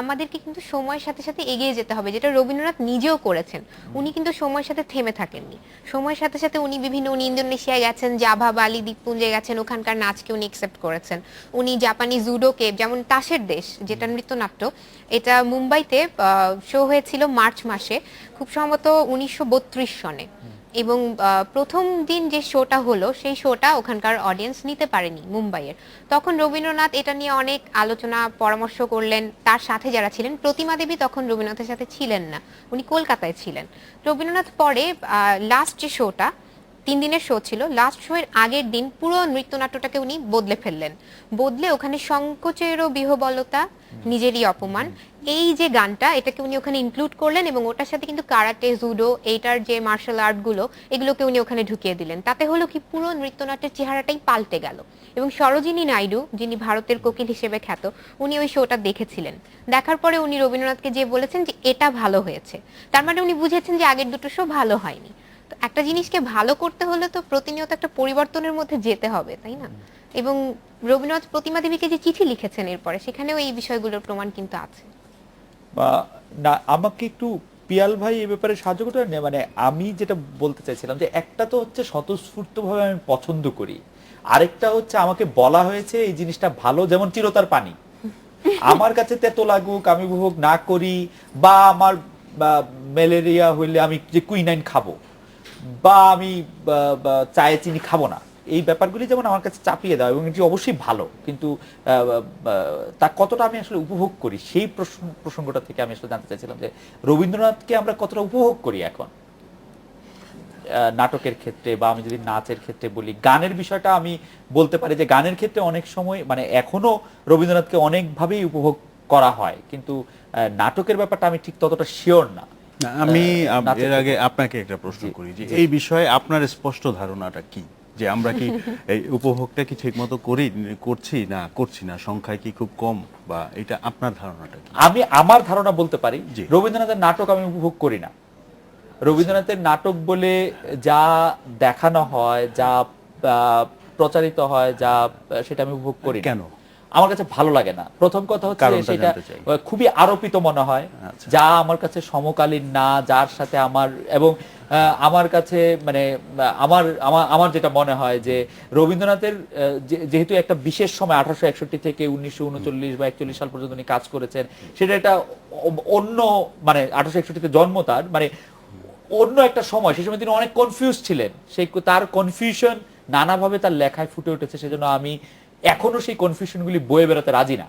আমাদেরকে কিন্তু সময়ের সাথে সাথে এগিয়ে যেতে হবে, যেটা রবীন্দ্রনাথ নিজেও করেছেন। উনি কিন্তু সময়ের সাথে থেমে থাকেননি, সময়ের সাথে সাথে উনি উনি ইন্দোনেশিয়ায় গেছেন, জাভা বালি দ্বীপপুঞ্জে গেছেন, ওখানকার নাচকে উনি অ্যাকসেপ্ট করেছেন। উনি জাপানি জুডোকে, যেমন তাসের দেশ যেটা নৃত্যনাট্য, এটা মুম্বাইতে শো হয়েছিল মার্চ মাসে, খুব সম্ভবত 1932 সনে, এবং প্রথম দিন যে শোটা হলো সেই শোটা ওখানকার অডিয়েন্স নিতে পারেনি মুম্বাইয়ের। তখন রবীন্দ্রনাথ এটা নিয়ে অনেক আলোচনা পরামর্শ করলেন, তার সাথে যারা ছিলেন, প্রতিমা দেবী তখন রবীন্দ্রনাথের সাথে ছিলেন না, উনি কলকাতায় ছিলেন। রবীন্দ্রনাথ পরে লাস্ট যে শোটা, 3 দিনের শো ছিল, লাস্ট শো এর আগের দিন পুরো নৃত্যনাট্যটাকে উনি বদলে ফেললেন, বদলে ওখানে সংকোচেরও বিহবলতা নিজেরই অপমান এই যে গানটা, এটাকে উনি ওখানে ইনক্লুড করলেন, এবং ওটার সাথে কিন্তু কারাতে জুডো এইটার যে মার্শাল আর্ট গুলো এগুলোকে উনি ওখানে ঢুকিয়ে দিলেন। তাতে হলো কি পুরো নৃত্যনাট্যের চেহারাটাই পাল্টে গেল। এবং সরোজিনী নাইডু, যিনি ভারতের কোকিল হিসেবে খ্যাত, উনি ওই শোটা দেখেছিলেন, দেখার পরে উনি রবীন্দ্রনাথকে যে বলেছেন যে এটা ভালো হয়েছে, তার মানে উনি বুঝেছেন যে আগের দুটো শো ভালো হয়নি। তো একটা জিনিসকে ভালো করতে হলে তো প্রতিনিয়ত একটা পরিবর্তনের মধ্যে যেতে হবে, তাই না? এবং রবীন্দ্রনাথ প্রতিমা দেবীকে যে চিঠি লিখেছেন এরপরে, সেখানেও এই বিষয়গুলোর প্রমাণ কিন্তু আছে। না, আমাকে একটু পিয়াল ভাই এই ব্যাপারে সাহায্য করতে পারেন? মানে আমি যেটা বলতে চাইছিলাম যে একটা তো হচ্ছে স্বতঃস্ফূর্তভাবে আমি পছন্দ করি, আরেকটা হচ্ছে আমাকে বলা হয়েছে এই জিনিসটা ভালো, যেমন চিরতার পানি আমার কাছে তেতো লাগুক, আমি উপভোগ না করি, বা আমার ম্যালেরিয়া হইলে আমি যে কুইনাইন খাবো, বা আমি চায়ে চিনি খাবো না, এই ব্যাপারগুলি যেমন আমার কাছে চাপিয়ে দেওয়া, এবং এটি অবশ্যই ভালো, কিন্তু তা কতটা আমি আসলে উপভোগ করি সেই প্রসঙ্গটা থেকে আমি আসলে জানতে চাইছিলাম যে রবীন্দ্রনাথকে আমরা কতটা উপভোগ করি এখন নাটকের ক্ষেত্রে, বা আমি যদি নাচের ক্ষেত্রে বলি, গানের বিষয়টা আমি বলতে পারি যে গানের ক্ষেত্রে অনেক সময় মানে এখনো রবীন্দ্রনাথকে অনেকভাবেই উপভোগ করা হয়, কিন্তু নাটকের ব্যাপারটা আমি ঠিক ততটা শিওর না। আমি এর আগে আপনাকে একটা প্রশ্ন করি যে এই বিষয়ে আপনার স্পষ্ট ধারণাটা কি, যে আমরা কি এই উপভোগটা কি ঠিকমতো করছি না, সংখ্যায় কি খুব কম, বা এটা আপনার ধারণাটা কি? আমি আমার ধারণা বলতে পারি, রবীন্দ্রনাথের নাটক আমি উপভোগ করি না। রবীন্দ্রনাথের নাটক বলে যা দেখানো হয়, যা প্রচারিত হয়, যা সেটা আমি উপভোগ করি। কেন? আমার কাছে ভালো লাগে না। প্রথম কথা হচ্ছে সেটা খুবই আরোপিত মনে হয়, যা আমার কাছে সমকালীন না, যার সাথে আমার, এবং আমার কাছে মানে আমার যেটা মনে হয় যে রবীন্দ্রনাথের যেহেতু একটা বিশেষ সময় 1861 থেকে 1939 বা 41 সাল পর্যন্ত উনি কাজ করেছেন, সেটা একটা অন্য মানে 1861 জন্ম তার, মানে অন্য একটা সময়, সেই সময় তিনি অনেক কনফিউজ ছিলেন, সেই তার কনফিউশন নানাভাবে তার লেখায় ফুটে উঠেছে। সেজন্য আমি এখনো সেই কনফিউশনগুলি বয়ে বেড়াতে রাজি না।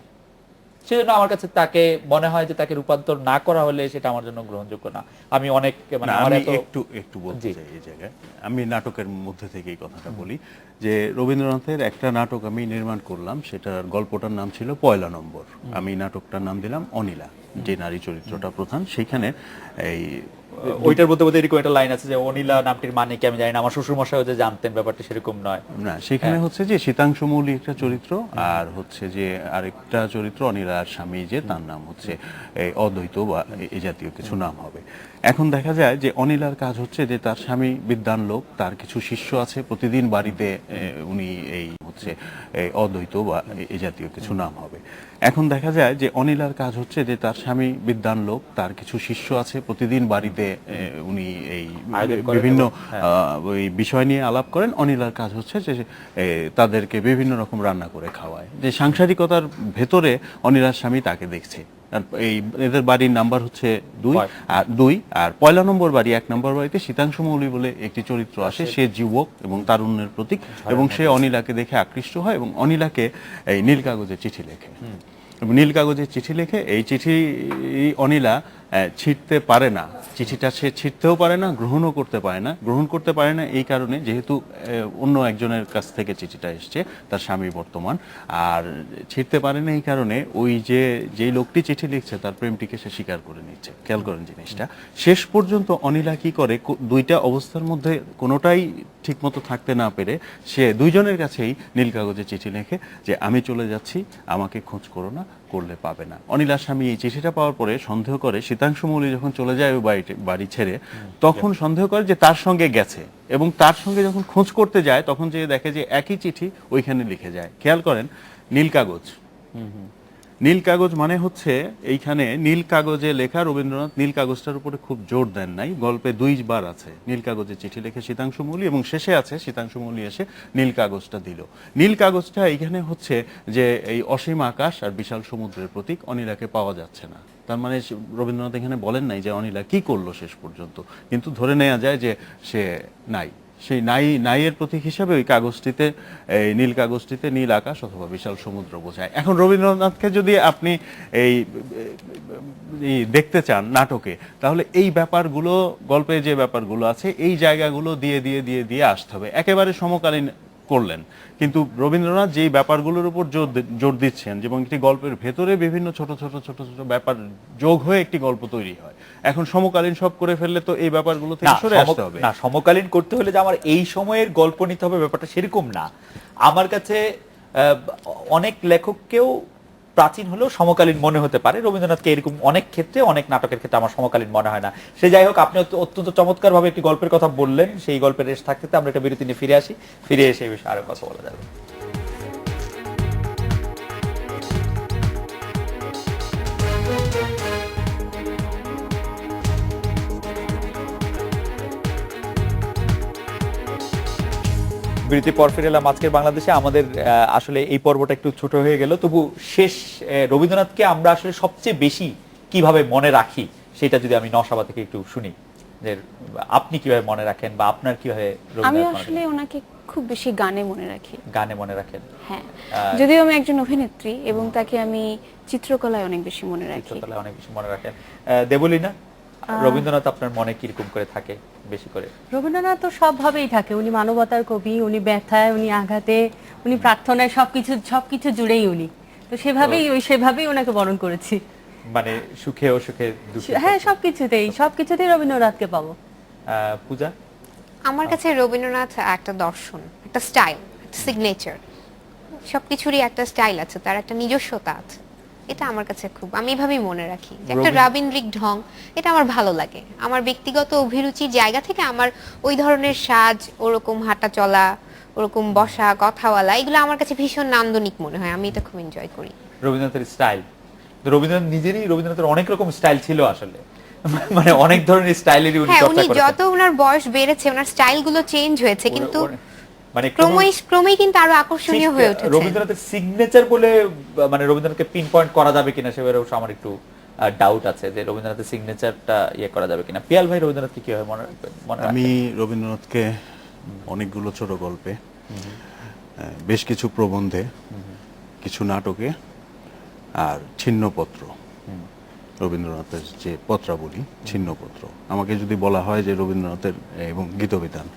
সেজন্য আমার কাছে তাকে মনে হয় যে তাকে রূপান্তর না করা হলে সেটা আমার জন্য গ্রহণযোগ্য না। আমি অনেক মানে না, আমার আমি এত একটু বলতে জি। চাই এই জায়গায়, আমি নাটকের মধ্যে থেকে এই কথাটা বলি যে রবীন্দ্রনাথের একটা নাটক আমি নির্মাণ করলাম, সেটার গল্পটার নাম ছিল পয়লা নম্বর। আমি নাটকটার নাম দিলাম অনিলা, যে নারী চরিত্রটা প্রধান। সেইখানে এই ওইটার মধ্যে বোধহয় এরকম একটা লাইন আছে যে অনিলা নামটির মানে কি আমি জানি না, আমার শ্বশুর মশাইও যে জানতেন ব্যাপারটা সেরকম নয়। না, সেখানে হচ্ছে যে শীতাংশু মৌলি একটা চরিত্র, আর হচ্ছে যে আরেকটা চরিত্র অনিলার স্বামী, যে তার নাম হচ্ছে এই অদ্বৈত বা এই জাতীয় কিছু নাম হবে। এখন দেখা যায় যে অনিলার কাজ হচ্ছে যে তার স্বামী বিদ্বান লোক, তার কিছু শিষ্য আছে, প্রতিদিন বাড়িতে উনি এই হচ্ছে এই অদ্বৈত বা এই জাতীয় কিছু নাম হবে। এখন দেখা যায় যে অনিলার কাজ হচ্ছে যে তার স্বামী বিদ্বান লোক, তার কিছু শিষ্য আছে, প্রতিদিন বাড়িতে উনি এই আয়োজন করেন বিভিন্ন এবং- হ্যাঁ। ওই বিষয় নিয়ে আলাপ করেন। অনিলার কাজ হচ্ছে যে তাদেরকে বিভিন্ন রকম রান্না করে খাওয়ায়। যে সাংসারিকতার ভেতরে অনিলার স্বামী তাকে দেখছে। আর এই এদের বাড়ির নাম্বার হচ্ছে 2 আর পয়লা নম্বর বাড়ি, 1 নম্বর বাড়িতে শীতাংশু মৌলি বলে একটি চরিত্র আসে। সে যুবক এবং তারুণ্যের প্রতীক, এবং সে অনিলাকে দেখে আকৃষ্ট হয় এবং অনিলাকে এই নীল কাগজে চিঠি লেখে। এবং নীল কাগজে চিঠি লেখে, এই চিঠি অনিলা ছিঁড়তে পারে না, চিঠিটা সে ছিঁড়তেও পারে না, গ্রহণও করতে পারে না। গ্রহণ করতে পারে না এই কারণে, যেহেতু অন্য একজনের কাছ থেকে চিঠিটা এসছে, তার স্বামী বর্তমান। আর ছিঁড়তে পারে না এই কারণে ওই যেই লোকটি চিঠি লিখছে তার প্রেমটিকে সে স্বীকার করে নিচ্ছে। খেয়াল করেন জিনিসটা। শেষ পর্যন্ত অনিলা কি করে, দুইটা অবস্থার মধ্যে কোনোটাই ঠিকমতো থাকতে না পেরে সে দুইজনের কাছেই নীল কাগজে চিঠি লেখে যে আমি চলে যাচ্ছি, আমাকে খোঁজ করো না, করলে পাবে না। অনিলার স্বামী এই চিঠিটা পাওয়ার পরে সন্দেহ করে, শীতাংশু মৌলি যখন চলে যায় ওই বাড়ি ছেড়ে, তখন সন্দেহ করে যে তার সঙ্গে গেছে, এবং তার সঙ্গে যখন খোঁজ করতে যায় তখন যে দেখে যে একই চিঠি ওইখানে লিখে যায়। খেয়াল করেন, নীল কাগজ। নীল কাগজ মানে হচ্ছে এইখানে নীল কাগজে লেখা। রবীন্দ্রনাথ নীল কাগজটার উপরে খুব জোর দেন নাই, গল্পে 2 বার আছে নীল কাগজে চিঠি লেখে শীতাংশু মৌলি, এবং শেষে আছে শীতাংশু মৌলি এসে নীল কাগজটা দিল। নীল কাগজটা এইখানে হচ্ছে যে এই অসীম আকাশ আর বিশাল সমুদ্রের প্রতীক। অনিলাকে পাওয়া যাচ্ছে না, তার মানে রবীন্দ্রনাথ এখানে বলেন নাই যে অনিলা কি করলো শেষ পর্যন্ত, কিন্তু ধরে নেওয়া যায় যে সে নাই। সেই নাইয়ের প্রতীক হিসাবে ওই কাগজটিতে, এই নীল কাগজটিতে নীল আকাশ অথবা বিশাল সমুদ্র বোঝায়। এখন রবীন্দ্রনাথকে যদি আপনি এই দেখতে চান নাটকে, তাহলে এই ব্যাপারগুলো, গল্পে যে ব্যাপারগুলো আছে, এই জায়গাগুলো দিয়ে দিয়ে দিয়ে দিয়ে আসতে হবে। একেবারে সমকালীন করলেন, কিন্তু রবীন্দ্রনাথ যেই ব্যাপারগুলোর উপর জোর দিচ্ছেন, এবং একটি গল্পের ভেতরে বিভিন্ন ছোট ছোট ছোট ছোট ব্যাপার যোগ হয়ে একটি গল্প তৈরি হয়। এখন সমকালীন সব করে ফেললে তো এই ব্যাপারগুলো থেকে সরে আসতে হবে। না, সমকালীন করতে হলে যে আমার এই সময়ের গল্প নিতে হবে ব্যাপারটা সেরকম না। আমার কাছে অনেক লেখককেও প্রাচীন হলেও সমকালীন মনে হতে পারে। রবীন্দ্রনাথকে এরকম অনেক ক্ষেত্রে, অনেক নাটকের ক্ষেত্রে আমার সমকালীন মনে হয় না। সে যাই হোক, আপনি অত্যন্ত চমৎকার ভাবে একটি গল্পের কথা বললেন। সেই গল্পের রেশ থাকতে আমরা একটা বিরতি নিয়ে ফিরে আসি, ফিরে এসে এই বিষয়ে আরো কথা বলা যাবে। বিরতির পর ফিরে এলাম আজকের বাংলাদেশে। আমাদের আসলে এই পর্বটা একটু ছোট হয়ে গেল, তবু শেষ রবীন্দ্রনাথকে আমরা আসলে সবচেয়ে বেশি কিভাবে মনে রাখি সেটা যদি আমি নওশাবা থেকে একটু শুনি, যে আপনি কিভাবে মনে রাখেন বা আপনার কিভাবে আমি রবীন্দ্রনাথ মনে আসলে ওনাকে খুব বেশি গানে মনে রাখি। গানে মনে রাখেন? হ্যাঁ, যদিও আমি একজন অভিনেত্রী এবং তাকে আমি চিত্রকলায় অনেক বেশি মনে রাখি। চিত্রকলায় অনেক বেশি মনে রাখেন। দেবলীনা, রবীন্দ্রনাথ আপনার মনে কিরকম করে থাকে বেশি করে? রবীন্দ্রনাথ তো সবভাবেই থাকে। উনি মানবতার কবি, উনি ব্যথায়, উনি আঘাতে, উনি প্রার্থনায়, সবকিছু জুড়েই উনি। তো সেভাবেই ওনাকে বরণ করেছি। মানে সুখে ও সুখে দুঃখে? হ্যাঁ, সবকিছুতেই রবীন্দ্রনাথকে পাবো। পূজা? আমার কাছে রবীন্দ্রনাথ একটা দর্শন, একটা স্টাইল, একটা সিগনেচার। সবকিছুরই একটা স্টাইল আছে, তার একটা নিজস্বতা আছে। এটা আমার কাছে খুব, আমি এভাবেই মনে রাখি যে একটা রাবীন্দ্রিক ঢং, এটা আমার ভালো লাগে। আমার ব্যক্তিগত অভিরুচির জায়গা থেকে আমার ওই ধরনের সাজ, ওরকম হাঁটা চলা, ওরকম বসা, কথাওয়ালা, এগুলো আমার কাছে ভীষণ নান্দনিক মনে হয়। আমি এটা খুব এনজয় করি। রবীন্দ্রনাথের স্টাইল, রবীন্দ্রনাথের অনেক রকম স্টাইল ছিল আসলে, মানে অনেক ধরনের স্টাইলেরই উনি হ্যাঁ, চর্চা উনি করেছেন। যত ওনার বয়স বেড়েছে, ওনার স্টাইলগুলো চেঞ্জ হয়েছে, কিন্তু মানে ক্রমেই কিন্তু আরো আকর্ষণীয় হয়ে উঠেছে। রবীন্দ্রনাথের সিগনেচার বলে, মানে রবীন্দ্রনাথকে পিন পয়েন্ট করা যাবে কিনা সেবারে আমার একটু ডাউট আছে, যে রবীন্দ্রনাথের সিগনেচারটা করা যাবে কিনা। পিয়াল ভাই, রবীন্দ্রনাথকে কিভাবে মনে রাখেন? আমি রবীন্দ্রনাথকে অনেকগুলো ছোট গল্পে, বেশ কিছু প্রবন্ধে, কিছু নাটকে, আর ছিন্নপত্র, রবীন্দ্রনাথের যে পত্রাবলী, ছিন্নপত্র। আমাকে যদি বলা হয় যে রবীন্দ্রনাথের এবং গীতবিতান,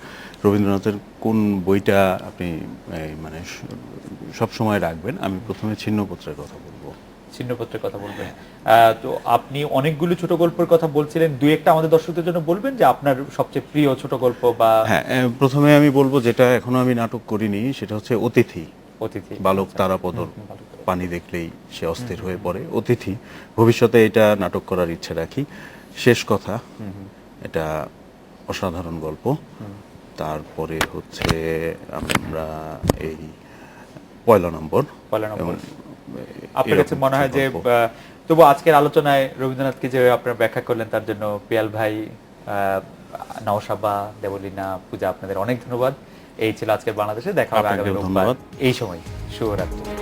রবীন্দ্রনাথের কোন বইটা আপনি মানে সব সময় রাখবেন, আমি প্রথমে ছিন্নপত্রের কথা বলবো। ছিন্নপত্রের কথা বলবেন। তো আপনি অনেকগুলো ছোট গল্পের কথা বলছিলেন, দুই একটা আমাদের দর্শকদের জন্য বলবেন যে আপনার সবচেয়ে প্রিয় ছোট গল্প বা হ্যাঁ, প্রথমে আমি বলবো যেটা এখনো আমি নাটক করিনি, সেটা হচ্ছে অতিথি। অতিথি। বালক তারাপদর পানি দেখলেই সে অস্থির হয়ে পড়ে, অতিথি। ভবিষ্যতে এটা নাটক করার ইচ্ছে রাখি। শেষ কথা, এটা অসাধারণ গল্প। তারপরে হচ্ছে আমরা এই পয়লা নম্বর। নম্বর। এবং আপনার কাছে এরকম মনে হয় যে গল্প। তবু আজকের আলোচনায় রবীন্দ্রনাথকে যে আপনারা ব্যাখ্যা করলেন তার জন্য পিয়াল ভাই, নওশাবা, দেবলীনা, পূজা, আপনাদের অনেক ধন্যবাদ। এই ছিল আজকের বাংলাদেশে। দেখা হবে আপনাকেও আগামী রোববার ধন্যবাদ। এই সময়। শুভরাত্রি।